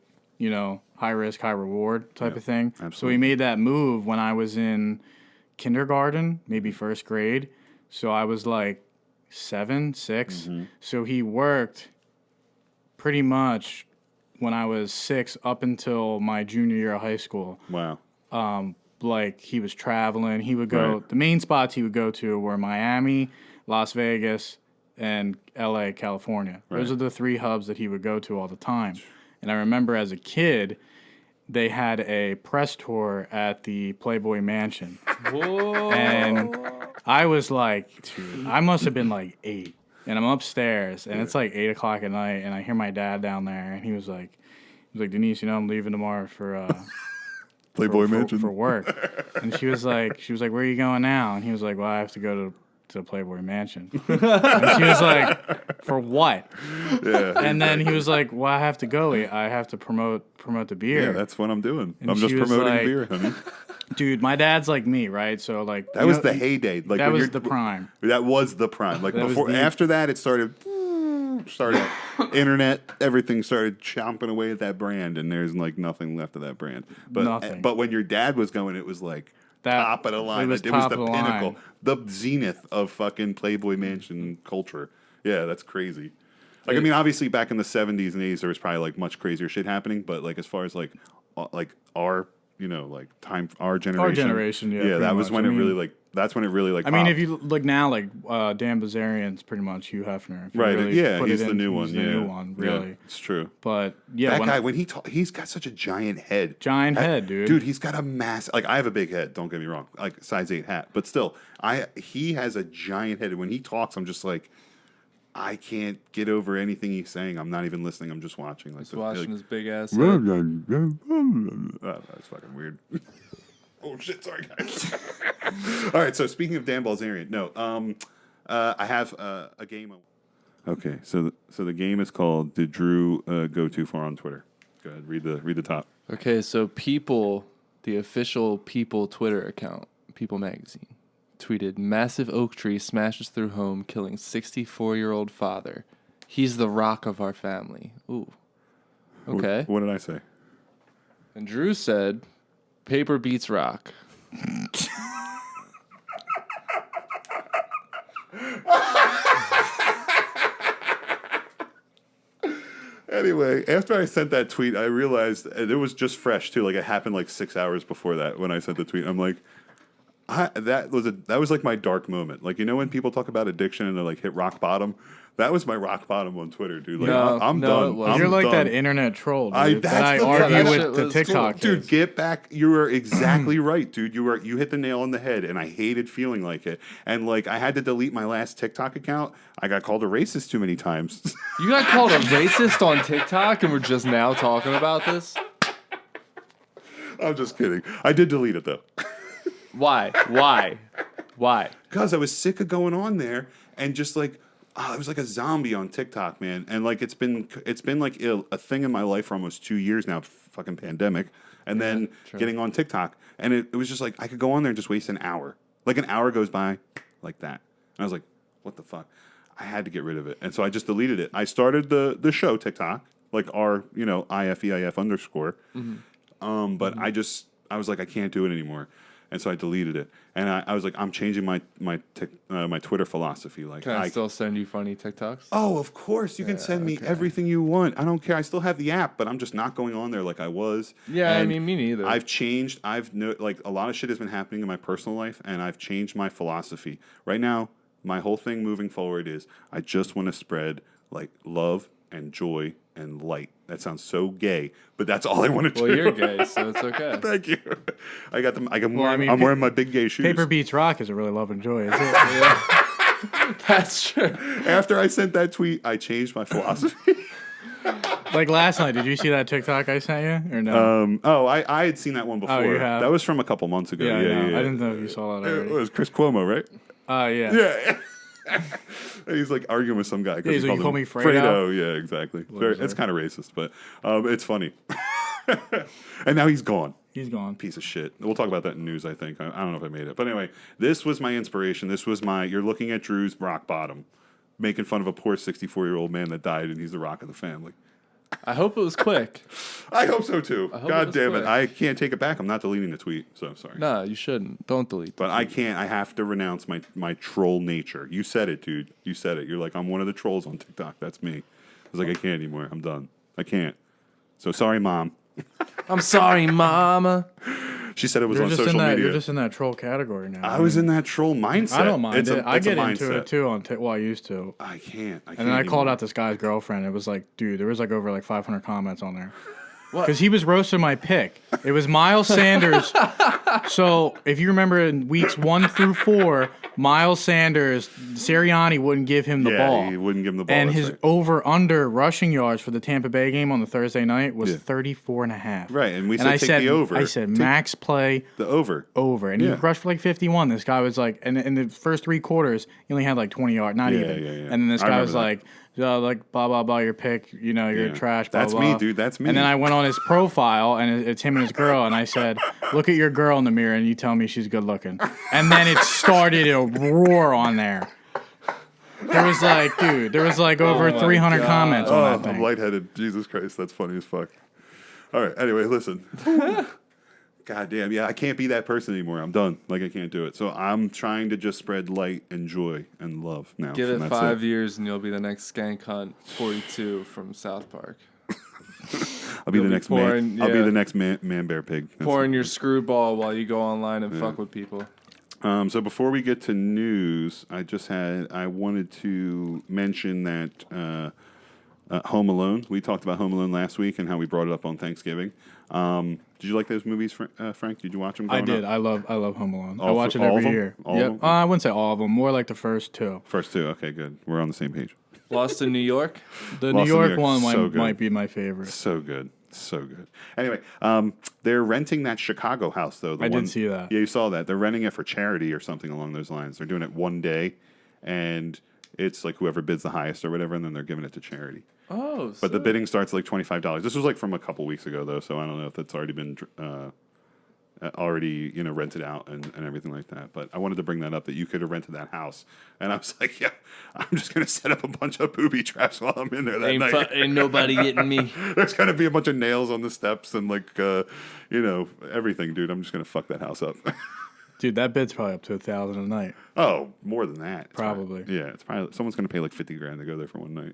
high risk, high reward type of thing. Absolutely. So he made that move when I was in kindergarten, maybe first grade. So I was like 7, 6. Mm-hmm. So he worked pretty much when I was 6 up until my junior year of high school. Wow. Like he was traveling. He would go, the main spots he would go to were Miami, Las Vegas, and LA, California. Right. Those are the 3 hubs that he would go to all the time. And I remember as a kid, they had a press tour at the Playboy Mansion. Whoa. And I was like, dude, I must have been like 8. And I'm upstairs, and it's like 8 o'clock at night, and I hear my dad down there, and he was like, Denise, I'm leaving tomorrow for Playboy Mansion for work. And she was like, where are you going now? And he was like, well, I have to go to Playboy Mansion. And she was like, for what? Yeah. And then he was like, well, I have to go. I have to promote the beer. Yeah, that's what I'm doing. And I'm just she was promoting like, beer, honey. Dude, my dad's like me, right? So like That was the heyday. Like that was the prime. That was the prime. Like That was before, the- after that, it started internet. Everything started chomping away at that brand, and there's like nothing left of that brand. But Nothing. But when your dad was going, it was like top of the line. It was It top was the of the pinnacle, line. the zenith of fucking Playboy Mansion culture. Yeah, that's crazy. Like I mean, obviously back in the 70s and 80s, there was probably like much crazier shit happening. But like as far as like our like time, our generation, yeah, that pretty was much. when I it mean- really like. That's when it really like. I mean, popped. if you look now, like Dan Bazarian's pretty much Hugh Hefner. If you Right, really yeah, put he's it the in, new one. He's the new one, really. Yeah, it's true. But yeah, That guy, when he's got such a giant head. Giant head, dude. Dude, he's got a mass. Like I have a big head. Don't get me wrong. Like size 8 hat, but still, he has a giant head. When he talks, I'm just like, I can't get over anything he's saying. I'm not even listening. I'm just watching. Like, Just watching his big ass. That's fucking weird. Oh shit! Sorry, guys. All right. So speaking of Dan Balzerian, no. I have a game. Okay. So the game is called "Did Drew Go Too Far on Twitter?" Go ahead. Read the top. Okay, so People, the official People Twitter account, People Magazine, tweeted, "Massive oak tree smashes through home, killing 64-year-old father. He's the rock of our family." Ooh. Okay. What did I say? And Drew said, "Paper beats rock." Anyway, after I sent that tweet, I realized and it was just fresh too. Like it happened like 6 hours before that when I sent the tweet. I'm like, that was like my dark moment. Like when people talk about addiction and they like hit rock bottom. That was my rock bottom on Twitter, dude. Like No, I'm no, done. it wasn't. You're like done. that internet troll, dude. That's that I the argue thing. That with the was TikTok cool. Dude, kids. get back. You were exactly right, dude. You hit the nail on the head, and I hated feeling like it. And like I had to delete my last TikTok account. I got called a racist too many times. You got called a racist on TikTok, and we're just now talking about this? I'm just kidding. I did delete it though. Why? Because I was sick of going on there and just like I was like a zombie on TikTok, man. And like it's been like a thing in my life for almost 2 years now, fucking pandemic. And then getting on TikTok, and it was just like I could go on there and just waste an hour. Like an hour goes by like that, and I was like, what the fuck? I had to get rid of it, and so I just deleted it. I started the show TikTok, like our ifeif _. But I was like I can't do it anymore. And so I deleted it, and I was like, I'm changing my Twitter philosophy. Like, Can I still send you funny TikToks? Oh, of course, you can send me everything you want. I don't care. I still have the app, but I'm just not going on there like I was. Yeah, And I mean, me neither. I've changed. Like a lot of shit has been happening in my personal life, and I've changed my philosophy. Right now, my whole thing moving forward is I just want to spread like love and joy and light. That sounds so gay, but that's all I want to do. Well, you're gay, so it's okay. Thank you. I got them. I'm mean, wearing my big gay shoes. Paper beats rock is a really love and joy, isn't it? That's true. After I sent that tweet, I changed my philosophy. Like last night, did you see that TikTok I sent you or no? I had seen that one before. Oh, you have? That was from a couple months ago. I know. Yeah. I didn't know if you saw that It already. was Chris Cuomo, right? Yeah. Yeah. He's like arguing with some guy. Yeah, he's he like, called "You him call me Fredo?" Yeah, exactly. It's kind of racist, but it's funny. And now he's gone. He's gone. Piece of shit. We'll talk about that in news, I think. I don't know if I made it. But anyway, this was my inspiration. This was you're looking at Drew's rock bottom, making fun of a poor 64-year-old man that died, and he's the rock of the family. I hope it was quick. I hope so too. God damn it. quick. I can't take it back. I'm not deleting the tweet, so sorry. No, you shouldn't. Don't delete. But I can't. I have to renounce my troll nature. You said it, dude. You said it. You're like, I'm one of the trolls on TikTok. That's me. I was like, I can't anymore. I'm done. I can't. So sorry, Mom. I'm sorry, Mama. She said it was on social media. You're just in that troll category now. I was in that troll mindset. I don't mind it. I get into mindset. it too well, I used to. I can't. And then I called out this guy's girlfriend. It was like, dude, there was like over like 500 comments on there. What? Because he was roasting my pick. It was Miles Sanders. So if you remember in weeks 1 through 4, Miles Sanders, Sirianni wouldn't give him the ball. Yeah, he wouldn't give him the ball. And his over-under rushing yards for the Tampa Bay game on the Thursday night was 34.5. Right, and we said take the over. I said max play the over. Over. And he rushed for like 51. This guy was like, and in the first 3 quarters, he only had like 20 yards, not even. Yeah. And then this guy was like blah, blah, blah, your pick, you're trash, blah, That's blah. me, dude, that's me. And then I went on his profile, and it's him and his girl, and I said, look at your girl in the mirror, and you tell me she's good looking. And then it started a roar on there. There was like over 300 comments on that thing. I'm lightheaded. Jesus Christ, that's funny as fuck. All right, anyway, listen. God damn, yeah, I can't be that person anymore. I'm done. Like, I can't do it. So I'm trying to just spread light and joy and love now. Give it 5 years and you'll be the next Skank Hunt 42 from South Park. I'll be the next man. I'll be the next man bear pig. Pouring your screwball while you go online and fuck with people. So before we get to news, I wanted to mention that Home Alone. We talked about Home Alone last week and how we brought it up on Thanksgiving. Did you like those movies, Frank? Did you watch them? I did. I love Home Alone. I All watch it all of every them? year. All of them? I wouldn't say all of them. More like the first 2. First 2. Okay, good. We're on the same page. Lost in New York? The Lost New in York one might be my favorite. So good. So good. Anyway, they're renting that Chicago house, though. I did see that. Yeah, you saw that. They're renting it for charity or something along those lines. They're doing it one day, and it's like whoever bids the highest or whatever, and then they're giving it to charity. Oh, But the bidding starts like $25. This was like from a couple weeks ago, though, so I don't know if that's already been rented out and everything like that. But I wanted to bring that up, that you could have rented that house. And I was like, yeah, I'm just going to set up a bunch of booby traps while I'm in there that night. Ain't nobody getting me. There's going to be a bunch of nails on the steps and everything, dude. I'm just going to fuck that house up. Dude, that bid's probably up to $1,000 a night. Oh, more than that. Probably. It's probably someone's going to pay like $50,000 to go there for one night.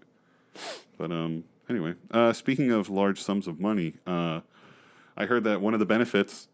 But anyway, speaking of large sums of money, I heard that one of the benefits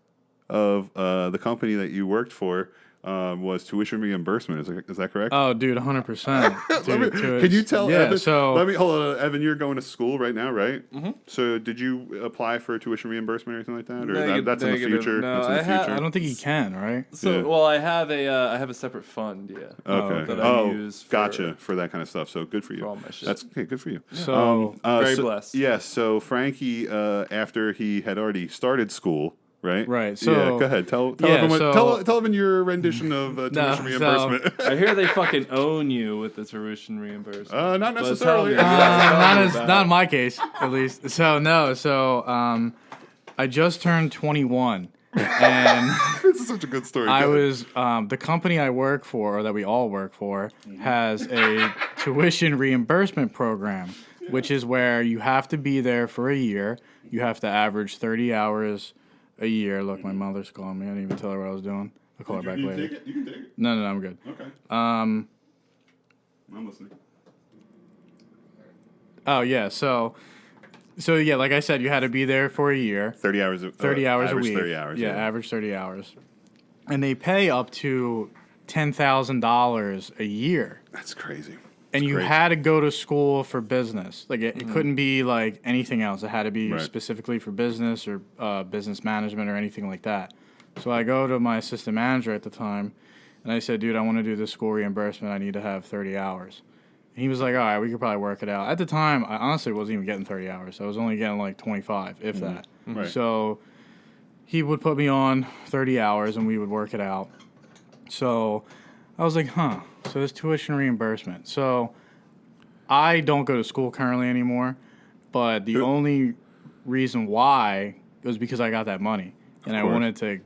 of the company that you worked for was tuition reimbursement. Is that correct? Oh, dude, 100%. Can you tell Evan? So Hold on, Evan. You're going to school right now, right? Mm-hmm. So did you apply for tuition reimbursement or anything like that, or that's in the future? No, I don't think you can, right? So, well, I have a separate fund, yeah. Okay. That I use for that kind of stuff. So good for you. For all my shit. That's okay. Good for you. So very blessed. Yeah. So Frankie, after he had already started school. Right. So go ahead. Tell everyone your rendition of tuition reimbursement. I hear they fucking own you with the tuition reimbursement. Not necessarily. Not in my case, at least. I just turned 21, and this is such a good story. I was the company I work for, or that we all work for, has a tuition reimbursement program, which is where you have to be there for a year. You have to average 30 hours a year. Look, my mother's calling me. I didn't even tell her what I was doing. I'll call her back later. You can take it. No, I'm good. Okay. I'm listening. Oh yeah, so yeah, like I said, you had to be there for a year. 30 hours. 30 hours a week. 30 hours. Yeah, average 30 hours, and they pay up to $10,000 a year. That's crazy. And you had to go to school for business. Like it couldn't be like anything else. It had to be specifically for business or business management or anything like that. So I go to my assistant manager at the time, and I said, dude, I want to do this school reimbursement. I need to have 30 hours. And he was like, all right, we could probably work it out. At the time, I honestly wasn't even getting 30 hours. I was only getting like 25, if that. Right. So he would put me on 30 hours, and we would work it out. So I was like, so there's tuition reimbursement. So I don't go to school currently anymore, but the only reason why was because I got that money, and I wanted to,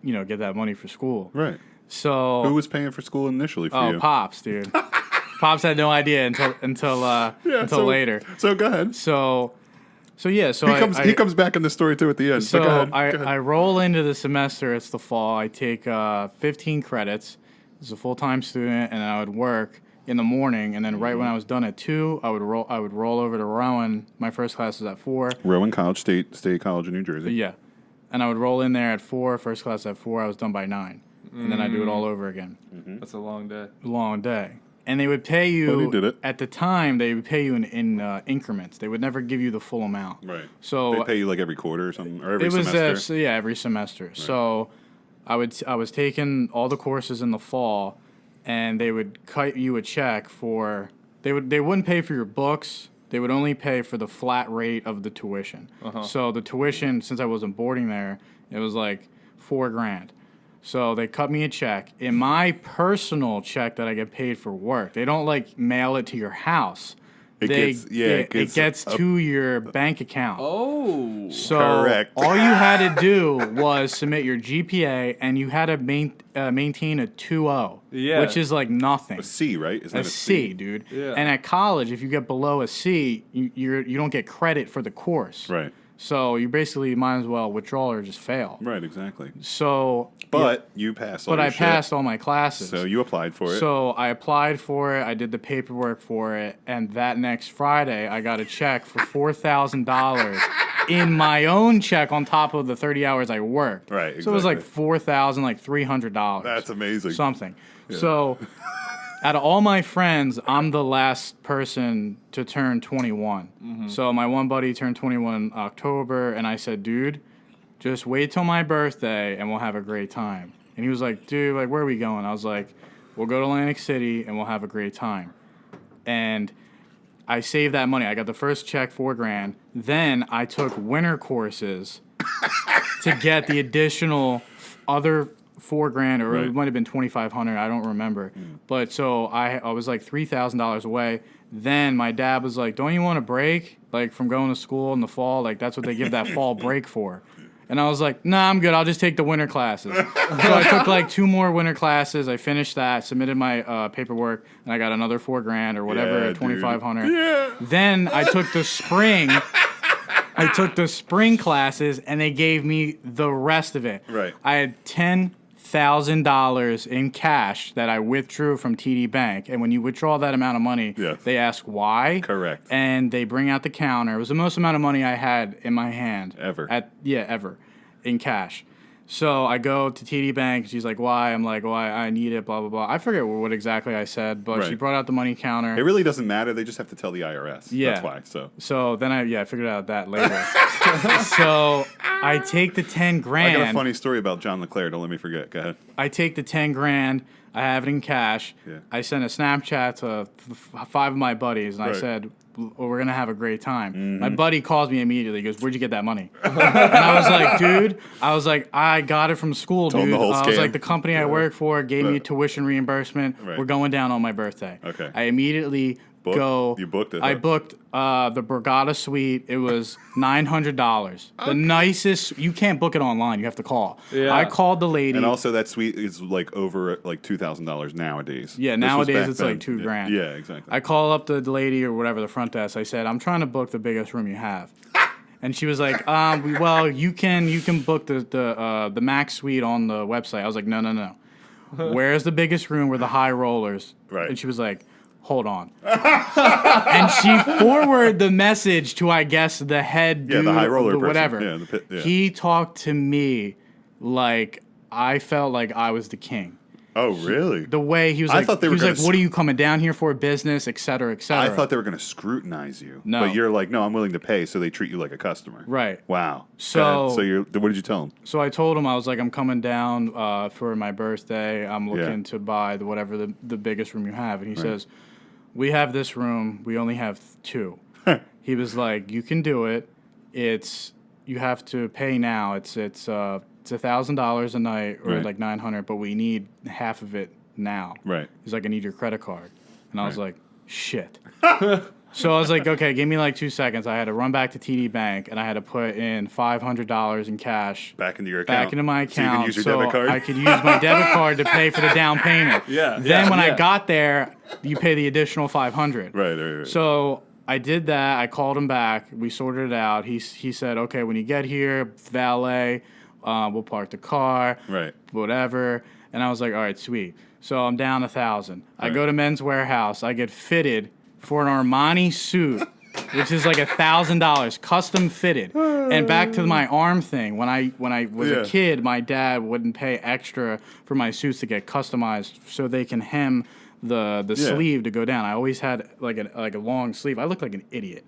get that money for school. Right. So who was paying for school initially for you? Oh, Pops, dude. Pops had no idea until later. So go ahead. So So yeah, so he comes back in the story too at the end. So go ahead. I roll into the semester. It's the fall. I take 15 credits as a full-time student, and I would work in the morning. And then right when I was done at 2, I would roll over to Rowan. My first class was at 4. Rowan College, State College in New Jersey. Yeah, and I would roll in there at 4. First class at 4. I was done by 9, and then I do it all over again. Mm-hmm. That's a long day. Long day. And they would pay you, Well, he did it. at the time, they would pay you in increments. They would never give you the full amount. Right. So they pay you like every quarter or something, or every it was, semester? every semester. Right. So I was taking all the courses in the fall, and they would cut you a check for, they wouldn't pay for your books. They would only pay for the flat rate of the tuition. Uh-huh. So the tuition, since I wasn't boarding there, it was like $4,000. So they cut me a check. In my personal check that I get paid for work, they don't like mail it to your house. It gets to your bank account. Oh, so correct. All you had to do was submit your GPA, and you had to maintain a 2.0, which is like nothing. A C, right? Isn't a that C, dude. Yeah. And at college, if you get below a C, you don't get credit for the course. Right. So you basically might as well withdraw or just fail. Right, exactly. So, but you passed all But your I shit. passed all my classes. So you applied for it. So I applied for it. I did the paperwork for it, and that next Friday, I got a check for $4,000 in my own check on top of the 30 hours I worked. Right. Exactly. So it was like $4,300. That's amazing. Something. Yeah. So, out of all my friends, I'm the last person to turn 21. Mm-hmm. So my one buddy turned 21 in October, and I said, dude, just wait till my birthday, and we'll have a great time. And he was like, dude, like, where are we going? I was like, we'll go to Atlantic City, and we'll have a great time. And I saved that money. I got the first check, $4,000. Then I took winter courses to get the additional other $4,000, or it might have been $2,500. I don't remember. But so I was like $3,000 away. Then my dad was like, "Don't you want a break, like from going to school in the fall? Like that's what they give that fall break for." And I was like, "Nah, I'm good. I'll just take the winter classes." So I took like 2 more winter classes. I finished that, submitted my paperwork, and I got another $4,000 or whatever, $2,500. Yeah. Then I took the spring. I took the spring classes, and they gave me the rest of it. Right. I had $10,000 in cash that I withdrew from TD Bank, and when you withdraw that amount of money, they ask why. Correct. And they bring out the counter. It was the most amount of money I had in my hand ever. Ever, in cash. So I go to TD Bank. She's like, "Why?" I'm like, "Why? I need it." Blah blah blah. I forget what exactly I said, but she brought out the money counter. It really doesn't matter. They just have to tell the IRS. Yeah. That's why. So then I figured out that later. So I take the $10,000. I got a funny story about John LeClaire. Don't let me forget. Go ahead. I take the $10,000. I have it in cash. Yeah. I sent a Snapchat to 5 of my buddies, and I said, we're going to have a great time. Mm-hmm. My buddy calls me immediately. He goes, "Where'd you get that money?" And I was like, dude, I got it from school, dude. I was like, the company I work for gave me tuition reimbursement. Right. We're going down on my birthday. Okay. I immediately go. You booked it? I booked the Borgata suite. It was $900. The nicest. You can't book it online. You have to call. Yeah. I called the lady. And also that suite is like over like $2,000 nowadays. Yeah, nowadays it's like $2,000. Yeah, exactly. I call up the lady or whatever, the front desk. I said, "I'm trying to book the biggest room you have." And she was like, "Well, you can book the max suite on the website." I was like, "No. Where's the biggest room? Where the high rollers?" Right. And she was like, "Hold on." And she forwarded the message to, I guess, the head dude, the high roller person. Whatever. Yeah, He talked to me like I felt like I was the king. Oh, really? The way he was like, "What are you coming down here for? Business, et cetera, et cetera." I thought they were going to scrutinize you. No. But you're like, "No, I'm willing to pay," so they treat you like a customer. Right. Wow. So what did you tell him? So I told him, I was like, "I'm coming down for my birthday. I'm looking to buy the biggest room you have." And he says, "We have this room. We only have 2. He was like, "You can do it. You have to pay now. It's $1,000 a night or like $900, but we need half of it now." Right. He's like, "I need your credit card." And I was like, "Shit." So I was like, "Okay, give me like 2 seconds." I had to run back to TD Bank, and I had to put in $500 in cash back into your account. Back into my account. So you can use your debit card? I could use my debit card to pay for the down payment. Then when I got there, you pay the additional $500. Right. So I did that. I called him back. We sorted it out. He said, okay, when you get here, valet, we'll park the car, right, whatever. And I was like, all right, sweet. So I'm down 1,000. I go to Men's Warehouse. I get fitted for an Armani suit, which is like $1,000, custom fitted. And back to my arm thing. When I was a kid, my dad wouldn't pay extra for my suits to get customized so they can hem the sleeve to go down. I always had like a long sleeve. I looked like an idiot.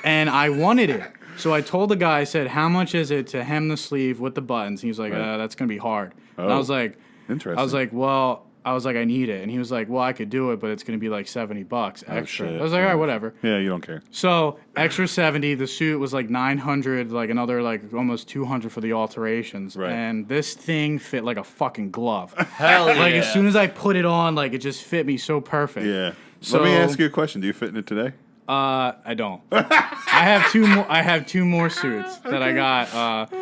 And I wanted it. So I told the guy, I said, how much is it to hem the sleeve with the buttons? And he was like, that's going to be hard. Oh, and I was like, interesting. I was like, well, I need it. And he was like, well, I could do it, but it's going to be like $70 extra. I was like, all right, whatever. Yeah, you don't care. So extra 70, the suit was like 900, like another like almost 200 for the alterations. Right. And this thing fit like a fucking glove. Hell yeah. Like as soon as I put it on, like it just fit me so perfect. Yeah. So let me ask you a question. Do you fit in it today? I don't. I have two more suits that I got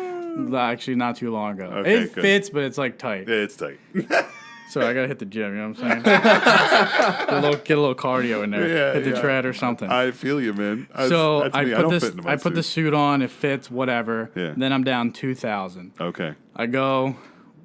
actually not too long ago. Okay, it fits, but it's like tight. Yeah, it's tight. So I gotta hit the gym. You know what I'm saying? Get a little cardio in there. Yeah, hit the tread or something. I feel you, man. So I put the suit on. It fits, whatever. Yeah. Then I'm down 2,000. Okay. I go.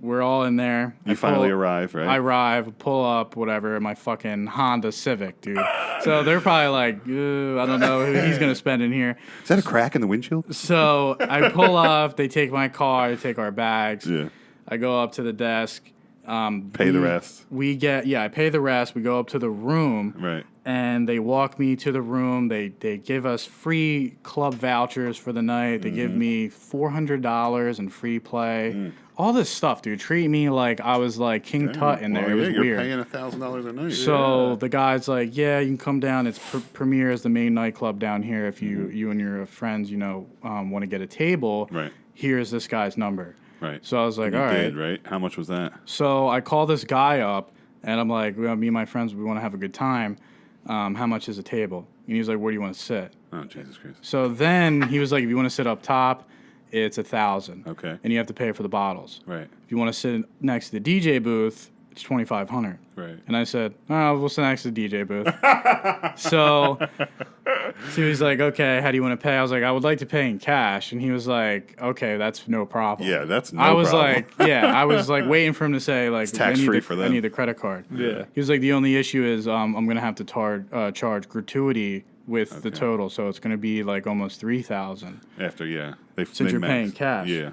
We're all in there. You finally arrive, right? I arrive, pull up, whatever, my fucking Honda Civic, dude. So they're probably like, I don't know who he's going to spend in here. Is that a crack in the windshield? So I pull up, they take my car, they take our bags. Yeah. I go up to the desk. Pay the rest. I pay the rest. We go up to the room. Right. And they walk me to the room. They give us free club vouchers for the night. They give me $400 in free play. All this stuff, dude. Treat me like I was like King Tut in there. It was you're weird. You're paying $1,000 a night. So the guy's like, yeah, you can come down. It's Premier is the main nightclub down here. If you and your friends, want to get a table, right? Here's this guy's number. Right. So I was like, all right. Right? How much was that? So I call this guy up, and I'm like, me and my friends, we want to have a good time. How much is a table? And he was like, where do you want to sit? Oh, Jesus Christ. So then he was like, if you want to sit up top, it's $1,000. Okay. And you have to pay for the bottles. Right. If you want to sit next to the DJ booth, it's $2,500. Right. And I said, oh, we'll sit next to the DJ booth. So he was like, okay, how do you want to pay? I was like, I would like to pay in cash. And he was like, okay, that's no problem. Yeah, that's no problem. I was like waiting for him to say, like, it's tax-free for them. I need the credit card. Yeah. He was like, the only issue is I'm going to have to charge gratuity with the total. So it's going to be like almost $3,000. After, since you're paying cash. Yeah.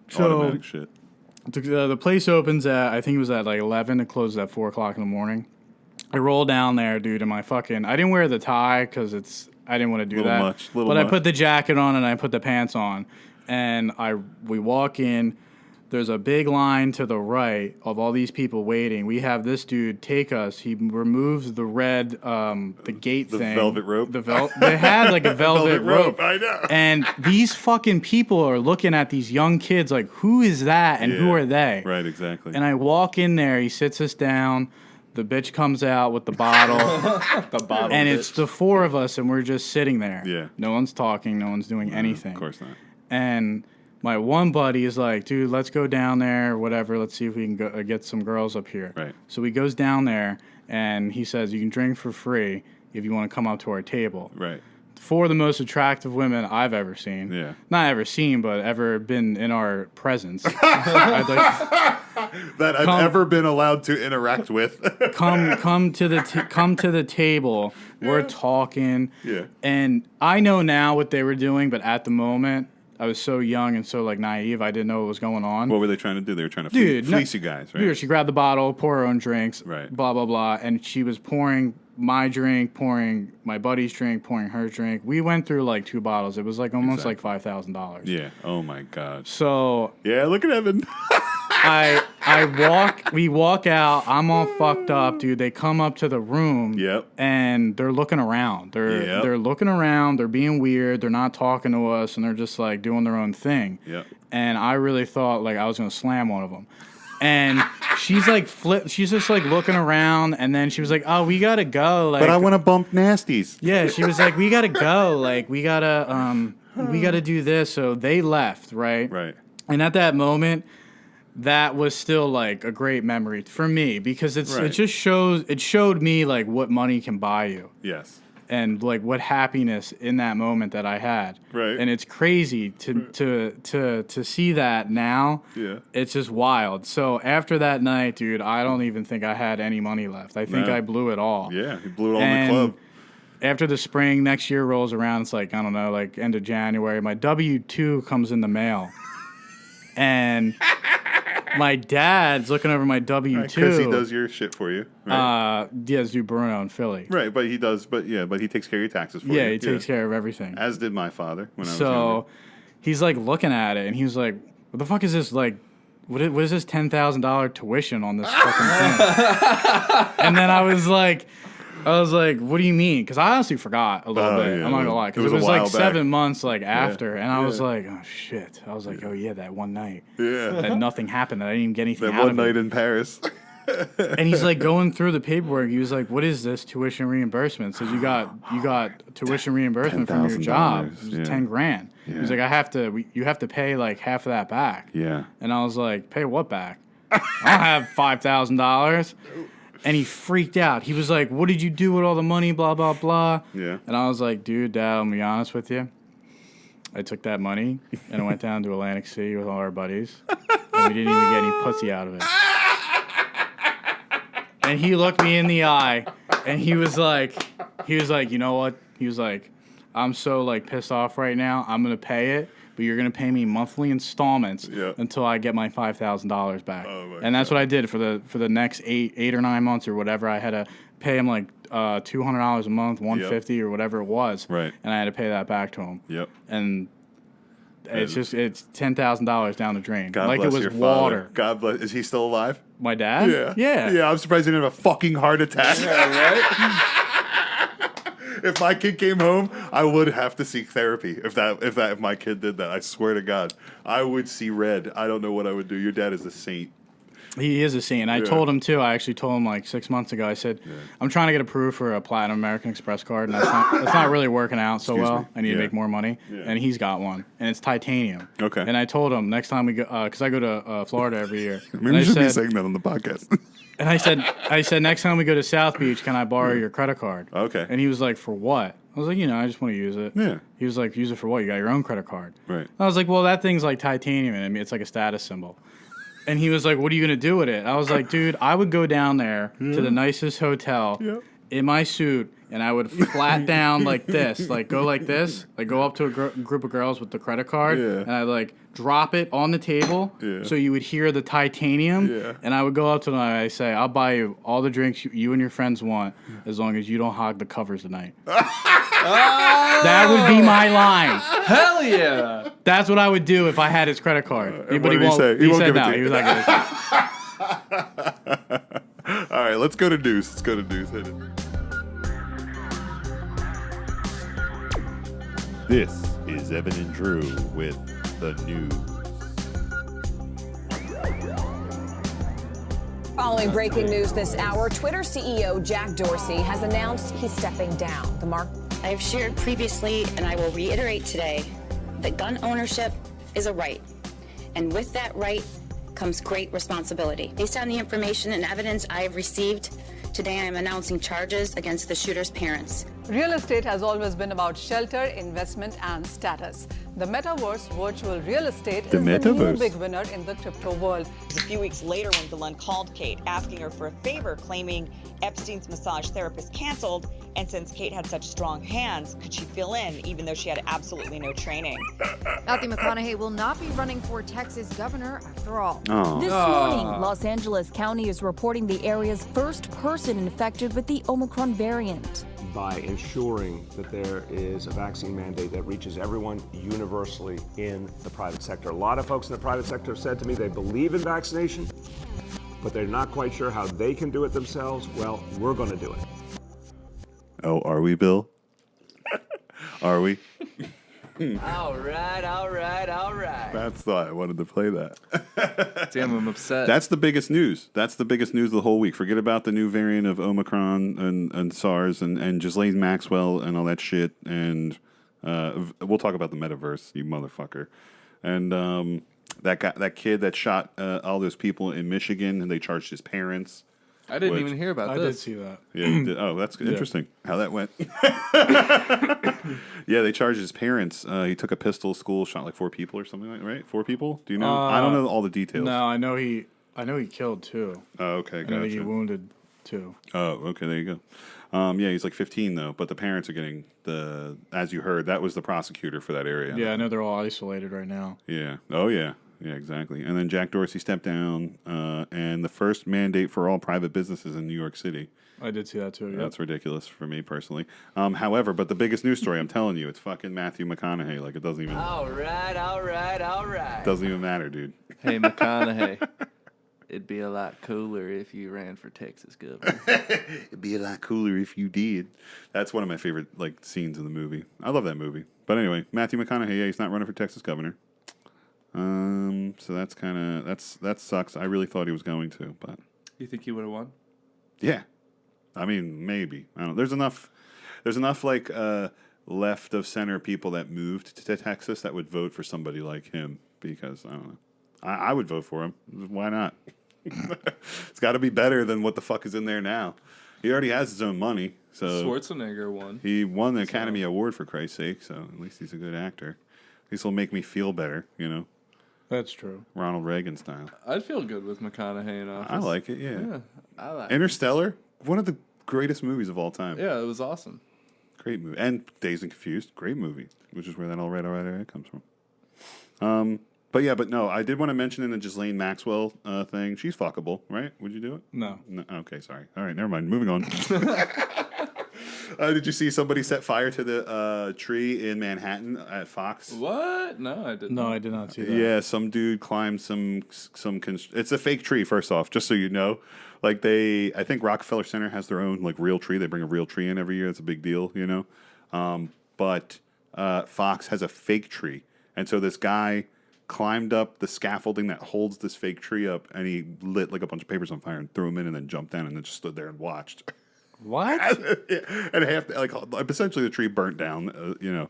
So, automatic shit. The place opens at, I think it was at like 11. It closes at 4 o'clock in the morning. I roll down there, dude, and I didn't wear the tie because I didn't want to do that. But I put the jacket on and I put the pants on. And we walk in. There's a big line to the right of all these people waiting. We have this dude take us. He removes the red, the gate thing. The velvet rope? They had like a velvet rope. I know. And these fucking people are looking at these young kids like, who is that and who are they? Right, exactly. And I walk in there. He sits us down. The bitch comes out with the bottle. And it's the 4 of us, and we're just sitting there. Yeah. No one's talking. No one's doing anything. Of course not. And my one buddy is like, dude, let's go down there, whatever. Let's see if we can go, get some girls up here. Right. So he goes down there, and he says, you can drink for free if you want to come up to our table. Right. 4 of the most attractive women I've ever seen. Yeah. Not ever seen, but ever been in our presence. That I've ever been allowed to interact with. come to the table. We're talking. Yeah. And I know now what they were doing, but at the moment, I was so young and so like naive. I didn't know what was going on. What were they trying to do? They were trying to fleece you guys, right? Dude, she grabbed the bottle, pour her own drinks, right? Blah blah blah, and she was pouring my drink, pouring my buddy's drink, pouring her drink. We went through like 2 bottles. It was like almost like $5,000. Yeah. Oh my god. So yeah, look at Evan. We walk out. I'm all fucked up, dude. They come up to the room. Yep. And they're looking around. They're looking around. They're being weird. They're not talking to us, and they're just like doing their own thing. Yep. And I really thought like I was gonna slam one of them. And she's like she's just like looking around, and then she was like, "Oh, we gotta go." Like, but I want to bump nasties. Yeah, she was like, "We gotta go. Like, we gotta do this." So they left, right? Right. And at that moment, that was still like a great memory for me because it just showed me like what money can buy you. Yes. and like what happiness in that moment that I had. Right. And it's crazy to see that now. Yeah. It's just wild. So after that night, dude, I don't even think I had any money left. I think I blew it all. Yeah, you blew it all in the club. After the spring, next year rolls around, it's like, I don't know, like end of January, my W-2 comes in the mail. And my dad's looking over my W-2. Because he does your shit for you. Right? Do Bruno in Philly. Right, but he does, but he takes care of your taxes for you. Yeah, he takes care of everything. As did my father when I was younger. He's like looking at it, and he was like, what the fuck is this, like, what is this $10,000 tuition on this fucking thing? And then I was like, what do you mean? Because I honestly forgot a little bit. I'm not going to lie. Because it was like 7 months after. And I was like, oh, shit. I was like, oh, yeah, that one night. Yeah. That nothing happened. That I didn't even get anything out of it. That one night in Paris. And he's like going through the paperwork. He was like, what is this tuition reimbursement? Says you got tuition reimbursement from your job. It was $10,000. Yeah. He's like, you have to pay like half of that back. Yeah. And I was like, pay what back? I don't have $5,000. And he freaked out. He was like, what did you do with all the money, blah, blah, blah. Yeah. And I was like, dude, Dad, I'm going to be honest with you. I took that money and I went down to Atlantic City with all our buddies. And we didn't even get any pussy out of it. And he looked me in the eye and he was like, you know what? He was like, I'm so like pissed off right now. I'm going to pay it. But you're going to pay me monthly installments until I get my $5,000 back. Oh and that's what I did for the next eight or 9 months or whatever. I had to pay him like $200 a month, $150 or whatever it was. Right. And I had to pay that back to him. Yep. And it's $10,000 down the drain. God like bless it was your water. Father. God bless. Is he still alive? My dad? Yeah. Yeah. Yeah, I'm surprised he didn't have a fucking heart attack. Yeah, right? If my kid came home, I would have to seek therapy. If my kid did that, I swear to God, I would see red. I don't know what I would do. Your dad is a saint. He is a saint. I told him too. I actually told him like 6 months ago. I said, I'm trying to get approved for a Platinum American Express card, and that's not really working out so well. I need to make more money, and he's got one, and it's titanium. Okay. And I told him next time we go, because I go to Florida every year. Maybe you should be saying that on the podcast. And I said, next time we go to South Beach, can I borrow your credit card? Okay. And he was like, for what? I was like, I just want to use it. Yeah. He was like, use it for what? You got your own credit card. Right. And I was like, well, that thing's like titanium, and I mean, it's like a status symbol. And he was like, what are you going to do with it? I was like, dude, I would go down there to the nicest hotel in my suit, and I would flat down like this, like go like this, like go up to a group of girls with the credit card, and I like drop it on the table so you would hear the titanium, and I would go up to them and I say, I'll buy you all the drinks you and your friends want as long as you don't hog the covers tonight. That would be my line. Hell yeah. That's what I would do if I had his credit card. But he won't. He said no. He was not going to. All right, let's go to news. Hit it. This is Evan and Drew with the news. Following breaking news this hour, Twitter CEO Jack Dorsey has announced he's stepping down. I have shared previously, and I will reiterate today, that gun ownership is a right. And with that right comes great responsibility. Based on the information and evidence I have received, today I am announcing charges against the shooter's parents. Real estate has always been about shelter, investment, and status. The metaverse, virtual real estate, is the new big winner in the crypto world. It was a few weeks later when Galen called Kate, asking her for a favor, claiming Epstein's massage therapist canceled, and since Kate had such strong hands, could she fill in, even though she had absolutely no training? Matthew Mcconaughey will not be running for Texas governor after all. This morning, Los Angeles County is reporting the area's first person infected with the Omicron variant. By ensuring that there is a vaccine mandate that reaches everyone universally in the private sector. A lot of folks in the private sector have said to me they believe in vaccination, but they're not quite sure how they can do it themselves. Well, we're going to do it. Oh, are we, Bill? Are we? All right. That's why I wanted to play that. Damn, I'm upset. That's the biggest news. That's the biggest news of the whole week. Forget about the new variant of Omicron and SARS and Ghislaine Maxwell and all that shit. And we'll talk about the metaverse, you motherfucker. And that kid that shot all those people in Michigan, and they charged his parents. I didn't even hear about this. I did see that. Yeah, you did. Oh, that's interesting how that went. Yeah, they charged his parents. He took a pistol to school, shot like 4 people or something like that, right? 4 people? Do you know? I don't know all the details. No, I know he killed 2. Oh, okay, gotcha. I think he wounded 2. Oh, okay, there you go. Yeah, he's like 15 though, but the parents are getting as you heard, that was the prosecutor for that area. Yeah, I know they're all isolated right now. Yeah. Oh, yeah. Yeah, exactly. And then Jack Dorsey stepped down, and the first mandate for all private businesses in New York City. I did see that too. Yeah, that's ridiculous for me personally. However, but the biggest news story, I'm telling you, it's fucking Matthew McConaughey. Like it doesn't even. All right. Doesn't even matter, dude. Hey, McConaughey. It'd be a lot cooler if you ran for Texas governor. It'd be a lot cooler if you did. That's one of my favorite like scenes in the movie. I love that movie. But anyway, Matthew McConaughey, yeah, he's not running for Texas governor. So that's kind of that sucks. I really thought he was going to, but You think he would have won? Yeah, I mean maybe. I don't know. There's enough like left of center people that moved to Texas that would vote for somebody like him because I don't know. I would vote for him. Why not? It's got to be better than what the fuck is in there now. He already has his own money. So Schwarzenegger won. He won the Academy Award for Christ's sake. So at least he's a good actor. At least he'll make me feel better. You know. That's true. Ronald Reagan style. I'd feel good with McConaughey in office. I like it, yeah. I like Interstellar, one of the greatest movies of all time. Yeah, it was awesome. Great movie. And Dazed and Confused, great movie, which is where that all right comes from. But no, I did want to mention in the Ghislaine Maxwell thing, she's fuckable, right? Would you do it? No. Okay, sorry. All right, never mind. Moving on. Did you see somebody set fire to the tree in Manhattan at Fox? What? No, I didn't. No, I did not see that. Yeah, some dude climbed it's a fake tree, first off, just so you know. Like I think Rockefeller Center has their own like real tree. They bring a real tree in every year. It's a big deal, you know. But Fox has a fake tree. And so this guy climbed up the scaffolding that holds this fake tree up, and he lit like a bunch of papers on fire and threw them in and then jumped down and then just stood there and watched. What? And essentially the tree burnt down, you know.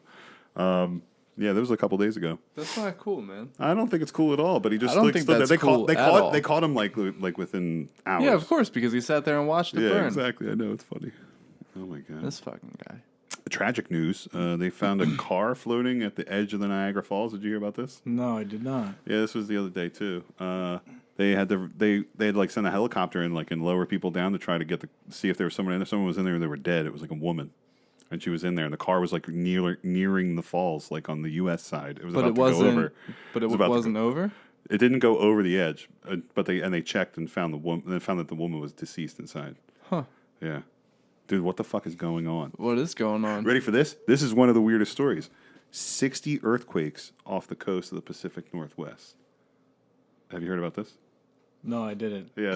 Yeah, that was a couple days ago. That's not cool, man. I don't think it's cool at all, but he just I don't think stood that's there. cool at all. They caught him like within hours. Yeah, of course, because he sat there and watched it burn. Yeah, exactly. I know, it's funny. Oh my god. This fucking guy. Tragic news. They found a car floating at the edge of the Niagara Falls. Did you hear about this? No, I did not. Yeah, this was the other day too. They had like send a helicopter and like and lower people down to try to see if there was someone in there. Someone was in there and they were dead. It was like a woman, and she was in there, and the car was like nearing the falls, like on the U.S. side. It was about to go over. But it wasn't over. It didn't go over the edge, but they checked and found the woman. And found that the woman was deceased inside. Huh. Yeah. Dude, what the fuck is going on? What is going on? Ready for this? This is one of the weirdest stories. 60 earthquakes off the coast of the Pacific Northwest. Have you heard about this? No, I didn't. Yeah.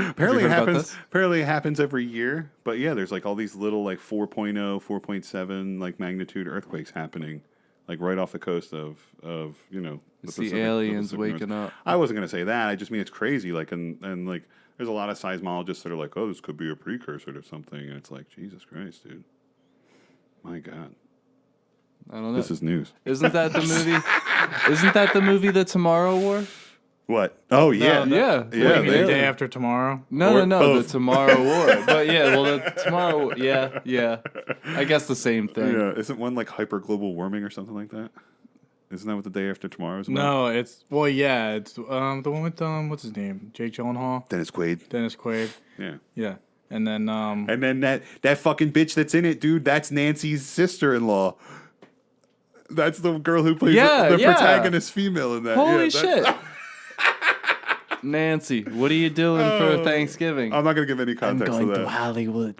Apparently it happens. Apparently it happens every year. But yeah, there's like all these little like 4.0, 4.7 like magnitude earthquakes happening like right off the coast of you know, the aliens waking up. I wasn't gonna say that. I just mean it's crazy. Like and like there's a lot of seismologists that are like, oh, this could be a precursor to something, and it's like, Jesus Christ, dude. My God. I don't know. This is news. Isn't that the movie? Isn't that the movie The Tomorrow War? What? Oh yeah, yeah. The day after tomorrow? No, the Tomorrow War. But yeah, well, the Tomorrow. Yeah. I guess the same thing. Yeah, isn't one like hyper global warming or something like that? Isn't that what the day after tomorrow is about? No, it's the one with what's his name? Jake Gyllenhaal. Dennis Quaid. Yeah. And then that fucking bitch that's in it, dude. That's Nancy's sister-in-law. That's the girl who plays the protagonist female in that. Holy shit. Nancy, what are you doing for Thanksgiving? I'm not going to give any context I'm going to that. to Hollywood.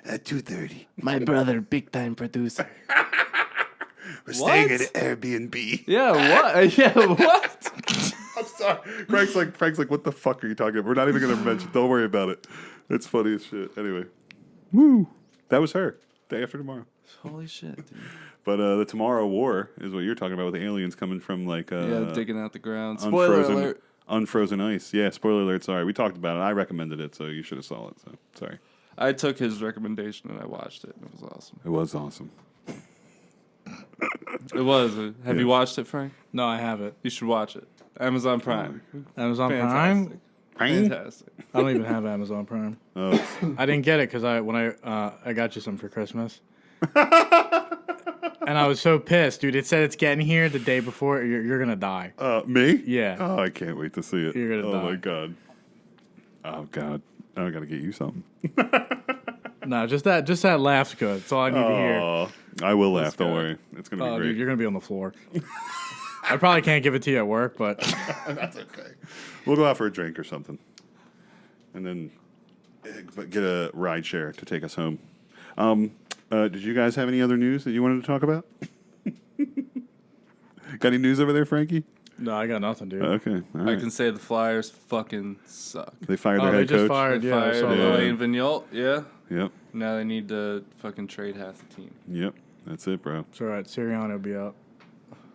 At 2:30. My brother, big time producer. We're staying at an Airbnb. Yeah, what? Yeah, what? I'm sorry. Frank's like, what the fuck are you talking about? We're not even going to mention. Don't worry about it. It's funny as shit. Anyway. Woo. That was her. Day after tomorrow. Holy shit, dude. But the Tomorrow War is what you're talking about with the aliens coming from like... digging out the ground. Spoiler alert. Unfrozen ice. Yeah, spoiler alert. Sorry. We talked about it. I recommended it, so you should have saw it. So, sorry. I took his recommendation and I watched it. And it was awesome. It was awesome. It was. Have you watched it, Frank? No, I haven't. You should watch it. Amazon Prime. Amazon Fantastic. Prime? Fantastic. I don't even have Amazon Prime. Oh. I didn't get it because I got you some for Christmas. And I was so pissed, dude. It said it's getting here the day before. You're gonna die. Me? Yeah. Oh, I can't wait to see it. You're gonna die. Oh my god. Oh god. I gotta get you something. No, just that laugh's good. That's all I need to hear. I will laugh. Don't worry. It's gonna be great. Dude, you're gonna be on the floor. I probably can't give it to you at work, but that's okay. We'll go out for a drink or something, and then get a ride share to take us home. Did you guys have any other news that you wanted to talk about? Got any news over there, Frankie? No, I got nothing, dude. Okay, all right. I can say the Flyers fucking suck. They fired their head they just coach. Fired, Elaine Vigneault, yeah. Yep. Now they need to fucking trade half the team. Yep. That's it, bro. It's all right. Sirianni will be out.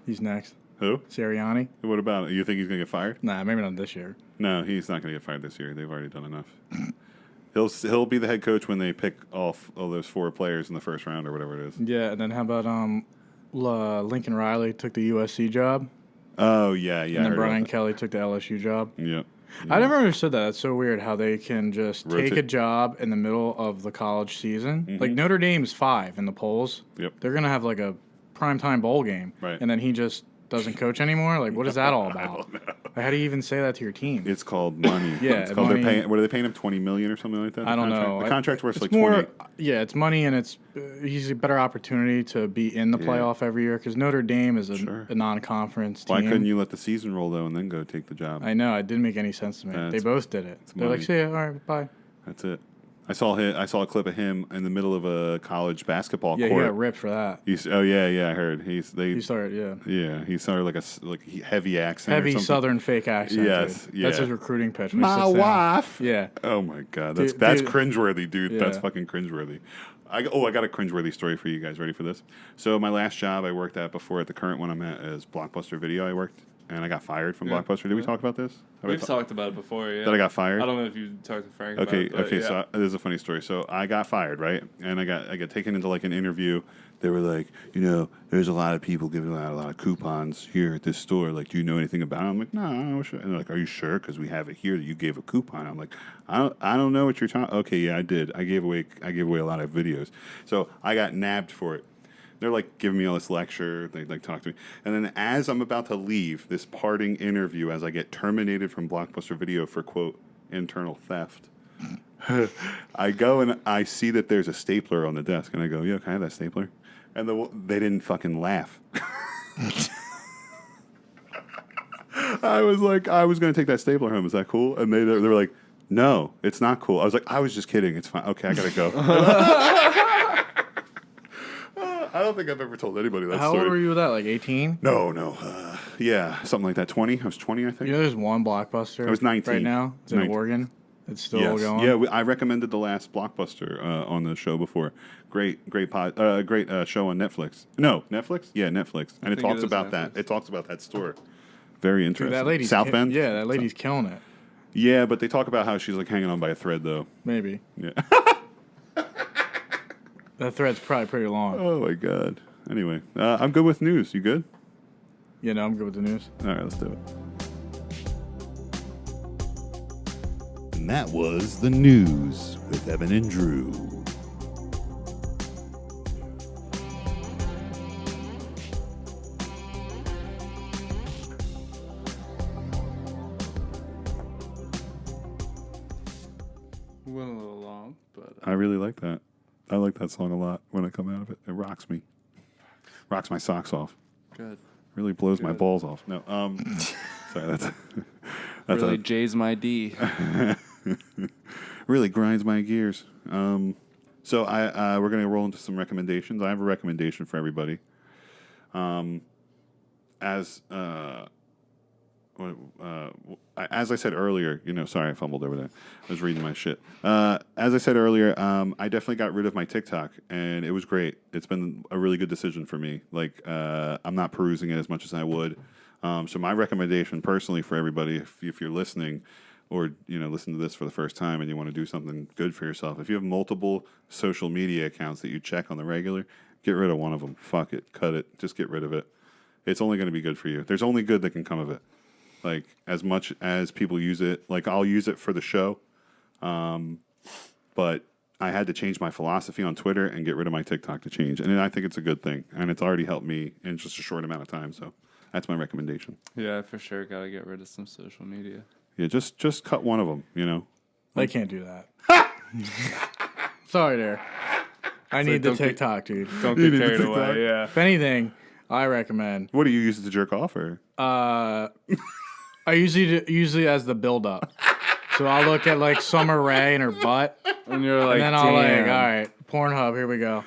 He's next. Who? Sirianni. What about it? You think he's gonna get fired? Nah, maybe not this year. No, he's not gonna get fired this year. They've already done enough. He'll be the head coach when they pick off all those 4 players in the first round or whatever it is. Yeah, and then how about Lincoln Riley took the USC job? Oh yeah. And then Brian Kelly took the LSU job. Yep. I never understood that. That's so weird how they can just Rotate. take a job in the middle of the college season. Mm-hmm. Like Notre Dame's 5 in the polls. Yep. They're gonna have like a primetime bowl game, right? And then he just doesn't coach anymore. Like, what is that all about? Like, how do you even say that to your team? It's called money. Yeah, it's called. money. They're paying. What are they paying him? $20 million or something like that? I don't know. The contract's worth like more, 20. Yeah, it's money, and it's he's a better opportunity to be in the playoff every year because Notre Dame is a non-conference team. Why couldn't you let the season roll though and then go take the job? I know it didn't make any sense to me. They both did it. They're like, "See ya, all right, bye." That's it. I saw a clip of him in the middle of a college basketball court. Yeah, he got ripped for that. I heard. He started, Yeah, he started like a heavy accent. Heavy Southern fake accent. Yes, dude. That's his recruiting pitch. My wife. Yeah. Oh my god, that's cringeworthy, dude. Yeah. That's fucking cringeworthy. I got a cringeworthy story for you guys. Ready for this? So my last job I worked at before, at the current one I'm at, is Blockbuster Video. I worked. And I got fired from Blockbuster. Did we talk about this? We've talked about it before, yeah. That I got fired? I don't know if you talked to Frank about it. Okay, yeah. so there's a funny story. So I got fired, right? And I got taken into like an interview. They were like, there's a lot of people giving out a lot of coupons here at this store. Like, do you know anything about it? I'm like, no, I don't know. And they're like, are you sure? Because we have it here that you gave a coupon. I'm like, I don't know what you're talking. Okay, yeah, I did. I gave away a lot of videos. So I got nabbed for it. They're like giving me all this lecture. They like talk to me, and then as I'm about to leave this parting interview, as I get terminated from Blockbuster Video for quote internal theft, I go and I see that there's a stapler on the desk, and I go, "Yo, can I have that stapler?" And they didn't fucking laugh. I was like, I was going to take that stapler home. Is that cool? And they were like, "No, it's not cool." I was like, "I was just kidding. It's fine. Okay, I gotta go." I don't think I've ever told anybody that How story. old were you with that? Like 18? No. Yeah, something like that. 20? I was 20, I think. There's one Blockbuster. I was 19. Right now? It's in 19. Oregon. It's still going? Yeah, I recommended the last Blockbuster on the show before. Great show on Netflix. No, Netflix? Yeah, Netflix. And it talks about that. It talks about that store. Very interesting. Dude, that lady's South Bend? Yeah, that lady's killing it. Yeah, but they talk about how she's like hanging on by a thread, though. Maybe. Yeah. That thread's probably pretty long. Oh, my God. Anyway, I'm good with news. You good? Yeah, no, I'm good with the news. All right, let's do it. And that was the news with Evan and Drew. Went a little long, but I really like that. I like that song a lot when I come out of it. It rocks me. Rocks my socks off. Good. Really blows my balls off. No, sorry, that's really J's my D. Really grinds my gears. So we're gonna roll into some recommendations. I have a recommendation for everybody. As I said earlier, sorry, I fumbled over there. I was reading my shit. As I said earlier, I definitely got rid of my TikTok, and it was great. It's been a really good decision for me. Like, I'm not perusing it as much as I would. So my recommendation personally for everybody, if you're listening or, listen to this for the first time and you want to do something good for yourself, if you have multiple social media accounts that you check on the regular, get rid of one of them. Fuck it. Cut it. Just get rid of it. It's only going to be good for you. There's only good that can come of it. Like, as much as people use it, like, I'll use it for the show. But I had to change my philosophy on Twitter and get rid of my TikTok to change. And I think it's a good thing. And it's already helped me in just a short amount of time. So that's my recommendation. Yeah, for sure. Got to get rid of some social media. Yeah, just cut one of them, you know? They can't do that. Sorry there. I need the TikTok, dude. Don't get carried away, yeah. If anything, I recommend. What do you use it to jerk off, or? I usually as the build up. So I'll look at like Summer Rae and her butt, and you're like, and then I'll like, all right, Pornhub, here we go,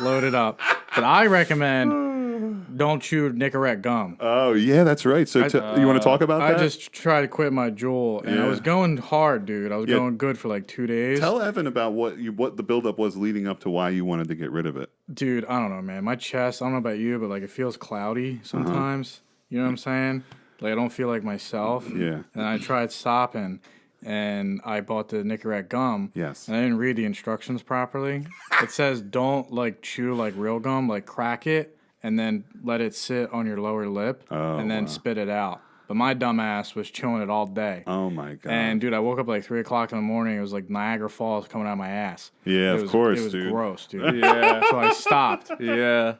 load it up. But I recommend don't chew Nicorette gum. Oh yeah, that's right. So you want to talk about that? I just tried to quit my Juul, and I was going hard, dude. I was going good for like 2 days. Tell Evan about what the buildup was leading up to why you wanted to get rid of it. Dude, I don't know, man. My chest, I don't know about you, but like it feels cloudy sometimes. You know what I'm saying? Like I don't feel like myself. Yeah. And I tried stopping, and I bought the Nicorette gum. Yes. And I didn't read the instructions properly. It says don't like chew like real gum, like crack it and then let it sit on your lower lip and then spit it out. But my dumb ass was chewing it all day. Oh my god! And dude, I woke up like 3 o'clock in the morning. It was like Niagara Falls coming out of my ass. Yeah, of course, it was dude. gross, dude. Yeah. So I stopped. Yeah.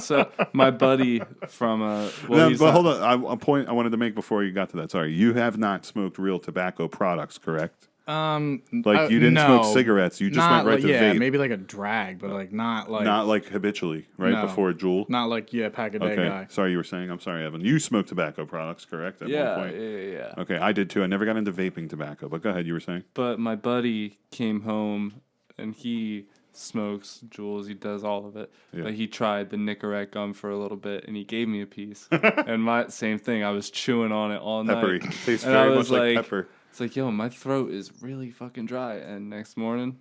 So my buddy from but hold on, a point I wanted to make before you got to that. Sorry, you have not smoked real tobacco products, correct? Like you didn't smoke cigarettes. You just went right to vape. Maybe like a drag, but like not like habitually, right before a Juul. Not like pack a day guy. Sorry, you were saying. I'm sorry, Evan. You smoked tobacco products, correct? At one point. Yeah. Okay, I did too. I never got into vaping tobacco, but go ahead. You were saying. But my buddy came home and he smokes Juuls. He does all of it. Yeah. But he tried the Nicorette gum for a little bit and he gave me a piece. And my same thing. I was chewing on it all Peppery. night. Tastes very much like pepper. It's like, yo, my throat is really fucking dry. And next morning,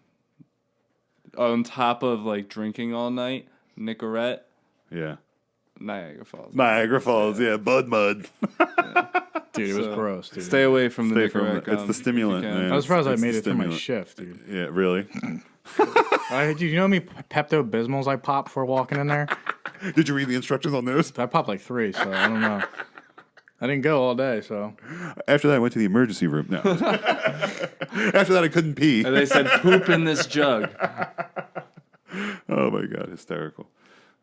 on top of like drinking all night, Nicorette. Yeah. Niagara Falls. Niagara Falls, yeah. Bud mud. Yeah. Dude, it was gross, dude. Stay away from the Nicorette gum. It's the stimulant, man. I was surprised I made it through my shift, dude. Yeah, really? Dude, you know how many Pepto-Bismols I popped before walking in there? Did you read the instructions on those? I popped like 3, so I don't know. I didn't go all day, so. After that, I went to the emergency room. No. After that, I couldn't pee. And they said, poop in this jug. Oh, my God. Hysterical.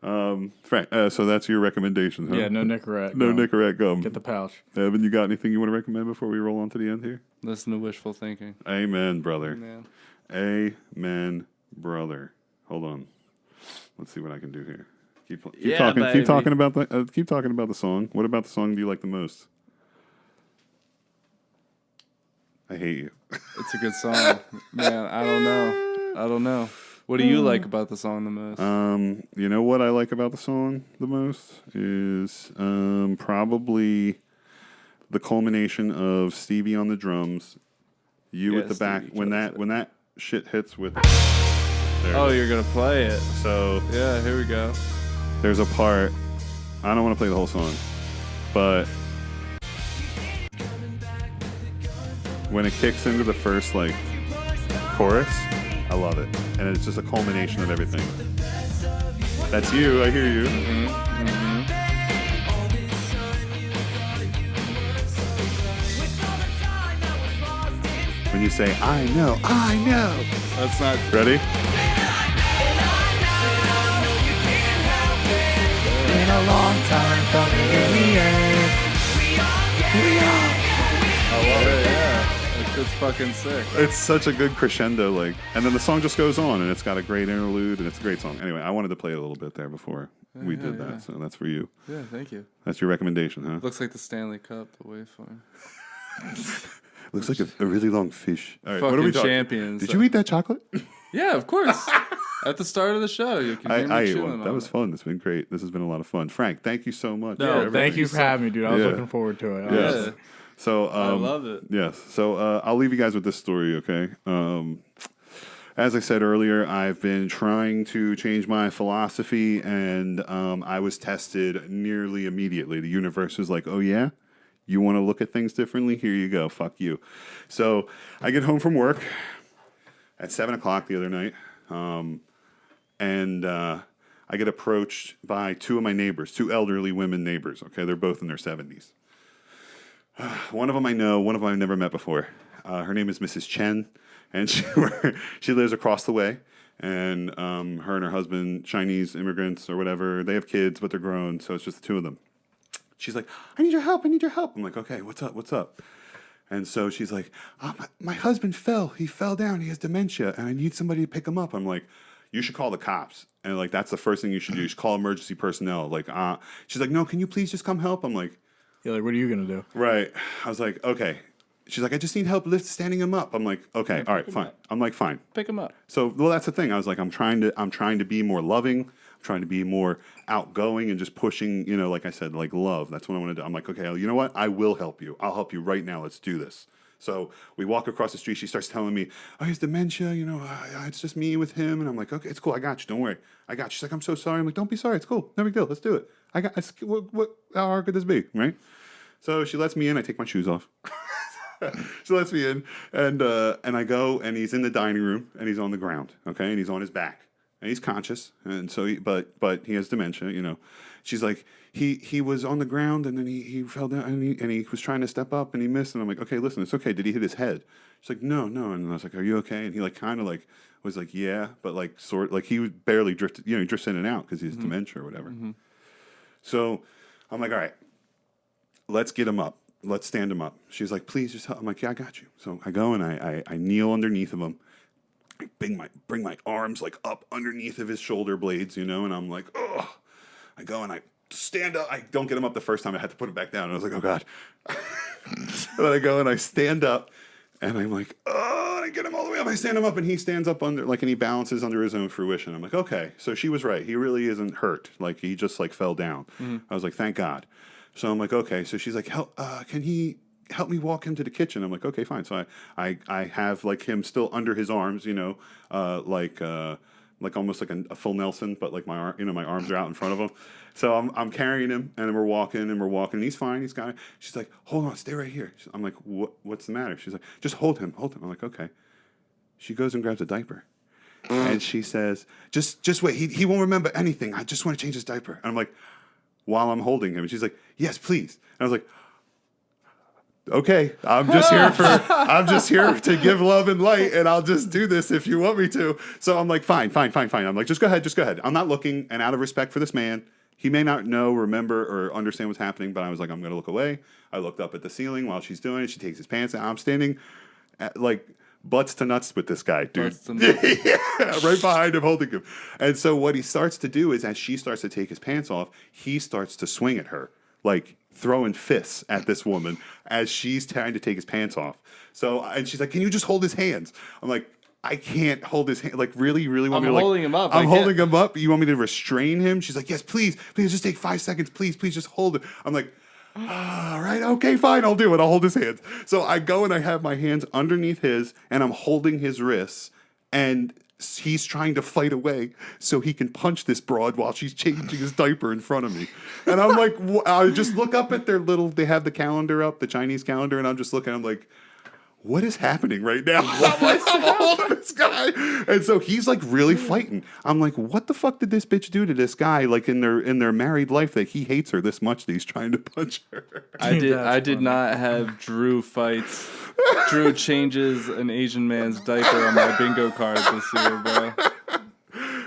Frank, so that's your recommendation, huh? Yeah, no Nicorette. No Nicorette gum. Get the pouch. Evan, you got anything you want to recommend before we roll on to the end here? Listen to wishful thinking. Amen, brother. Amen. Amen, brother. Hold on. Let's see what I can do here. Keep talking. Keep talking about the song. What about the song do you like the most? I hate you. It's a good song, man. I don't know. What do you like about the song the most? You know what I like about the song the most is probably the culmination of Stevie on the drums. You at the back when that shit hits with. You're gonna play it. So yeah, here we go. There's a part. I don't want to play the whole song, but when it kicks into the first like chorus, I love it, and it's just a culmination of everything. That's you. I hear you. When you say, I know. That's not ready. Been a long time coming in the end. I love it, yeah. It's fucking sick. It's such a good crescendo, like, and then the song just goes on, and it's got a great interlude, and it's a great song. Anyway, I wanted to play it a little bit there before we did that, so that's for you. Yeah, thank you. That's your recommendation, huh? Looks like the Stanley Cup, the waveform. Looks like a really long fish. All right, fucking what are we talking? champions. Did you eat that chocolate? Yeah, of course. At the start of the show, you can hear me I ate chewing one. on That was it. fun. It's been great. This has been a lot of fun. Frank, thank you so much. No, thank you for having me, dude. I was looking forward to it. Yes. So I love it. Yes. So I'll leave you guys with this story, okay? As I said earlier, I've been trying to change my philosophy, and I was tested nearly immediately. The universe was like, oh, yeah? You want to look at things differently? Here you go. Fuck you. So I get home from work at 7 o'clock the other night, and I get approached by two of my neighbors, two elderly women neighbors, okay? They're both in their 70s. One of them I know, one of them I've never met before. Her name is Mrs. Chen, and she lives across the way. And her and her husband, Chinese immigrants or whatever, they have kids, but they're grown, so it's just the two of them. She's like, I need your help. I'm like, okay, what's up? And so she's like, my husband fell. He fell down. He has dementia, and I need somebody to pick him up. I'm like, you should call the cops. And like, that's the first thing you should do. You should call emergency personnel. Like, she's like, no, can you please just come help? I'm like, yeah, like, what are you going to do? Right. I was like, okay. She's like, I just need help standing him up. I'm like, okay, all right, fine. I'm like, fine. Pick him up. So, well, that's the thing. I was like, I'm trying to be more loving. I'm trying to be more outgoing and just pushing, like I said, like love. That's what I want to do. I'm like, okay, you know what? I will help you. I'll help you right now. Let's do this. So we walk across the street. She starts telling me, oh, he has dementia. It's just me with him. And I'm like, okay, it's cool. I got you. Don't worry. I got you. She's like, I'm so sorry. I'm like, don't be sorry. It's cool. No big deal. Let's do it. How hard could this be? Right? So she lets me in. I take my shoes off. She lets me in, and I go, and he's in the dining room, and he's on the ground, okay, and he's on his back, and he's conscious, and so but he has dementia, She's like, he was on the ground, and then he fell down, and he was trying to step up, and he missed, and I'm like, okay, listen, it's okay. Did he hit his head? She's like, no, and I was like, are you okay? And he like kind of like was like, yeah, but like sort like he was barely drifted, he drifts in and out because he has dementia or whatever. Mm-hmm. So I'm like, all right, let's get him up. Let's stand him up. She's like, please just help. I'm like, yeah, I got you. So I go and I kneel underneath of him. I bring my arms like up underneath of his shoulder blades, and I'm like, oh. I go and I stand up. I don't get him up the first time. I had to put him back down. And I was like, oh God. And then I go and I stand up and I'm like, oh, and I get him all the way up. I stand him up and he stands up and he balances under his own fruition. I'm like, okay. So she was right. He really isn't hurt. Like he just fell down. Mm-hmm. I was like, thank God. So I'm like, okay. So she's like, can he help me walk him to the kitchen? I'm like, okay, fine. So I have him still under his arms, like almost like a full Nelson, but like my arms are out in front of him. So I'm carrying him and we're walking and he's fine. He's got it. She's like, hold on, stay right here. I'm like, what's the matter? She's like, just hold him. I'm like, okay. She goes and grabs a diaper. And she says, just wait. He won't remember anything. I just want to change his diaper. And I'm like, while I'm holding him. And she's like, yes, please. And I was like, okay, I'm just here to give love and light, and I'll just do this if you want me to. So I'm like, fine. I'm like, just go ahead. I'm not looking, and out of respect for this man, he may not know, remember, or understand what's happening, but I was like, I'm going to look away. I looked up at the ceiling while she's doing it. She takes his pants out. I'm standing butts to nuts with this guy, dude. Yeah, right behind him, holding him. And so what he starts to do is, as she starts to take his pants off, he starts to swing at her, throwing fists at this woman as she's trying to take his pants off. So, and she's like, can you just hold his hands? I'm like, I can't hold his hand. Really want me to holding him up. I'm holding him up. You want me to restrain him? She's like, yes, please just take 5 seconds. Please just hold it. I'm like, all right, okay, fine, I'll do it. I'll hold his hands. So I go and I have my hands underneath his, and I'm holding his wrists, and he's trying to fight away so he can punch this broad while she's changing his diaper in front of me. And I'm like, I just look up at they have the calendar up, the Chinese calendar, and I'm just looking, I'm like, what is happening right now? I'm holding this guy. And so he's really fighting. I'm like, what the fuck did this bitch do to this guy in their married life that he hates her this much that he's trying to punch her? I did not have Drew fights. Drew changes an Asian man's diaper on my bingo card this year,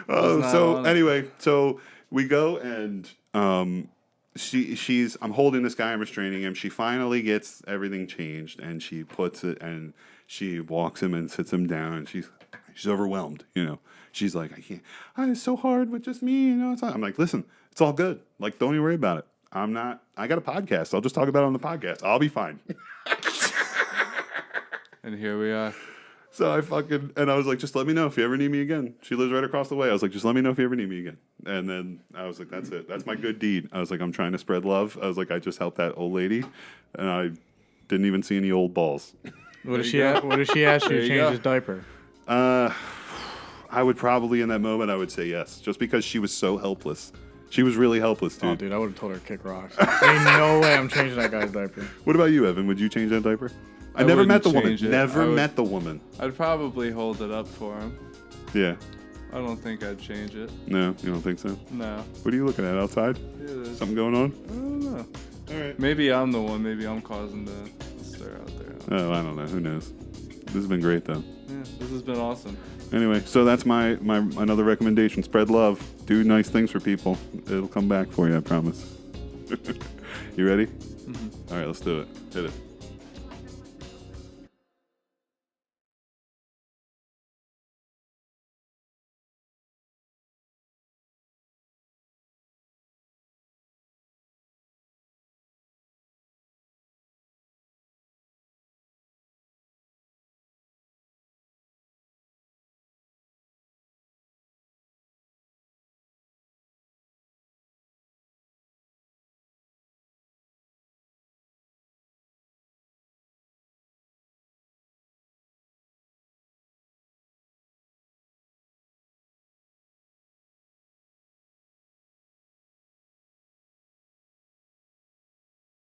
bro. Anyway, so we go and I'm holding this guy, I'm restraining him. She finally gets everything changed and she puts it and she walks him and sits him down and she's overwhelmed, She's like, I can't. It's so hard with just me, I'm like, listen, it's all good. Don't even worry about it. I got a podcast. I'll just talk about it on the podcast. I'll be fine. And here we are. So I was like, just let me know if you ever need me again. She lives right across the way. I was like, just let me know if you ever need me again. And then I was like, that's it. That's my good deed. I was like, I'm trying to spread love. I was like, I just helped that old lady, and I didn't even see any old balls. What did she ask you to change his diaper? I would probably, in that moment, I would say yes, just because she was so helpless. She was really helpless, dude. Oh, dude, I would have told her to kick rocks. Ain't no way I'm changing that guy's diaper. What about you, Evan? Would you change that diaper? I never met the woman. Met the woman. I'd probably hold it up for him. Yeah. I don't think I'd change it. No, you don't think so? No. What are you looking at outside? Yeah, something going on? I don't know. All right. Maybe I'm the one. Maybe I'm causing the stir out there. Oh, I don't know. Who knows? This has been great, though. Yeah, this has been awesome. Anyway, so that's my another recommendation. Spread love. Do nice things for people. It'll come back for you, I promise. You ready? Mm-hmm. All right, let's do it. Hit it.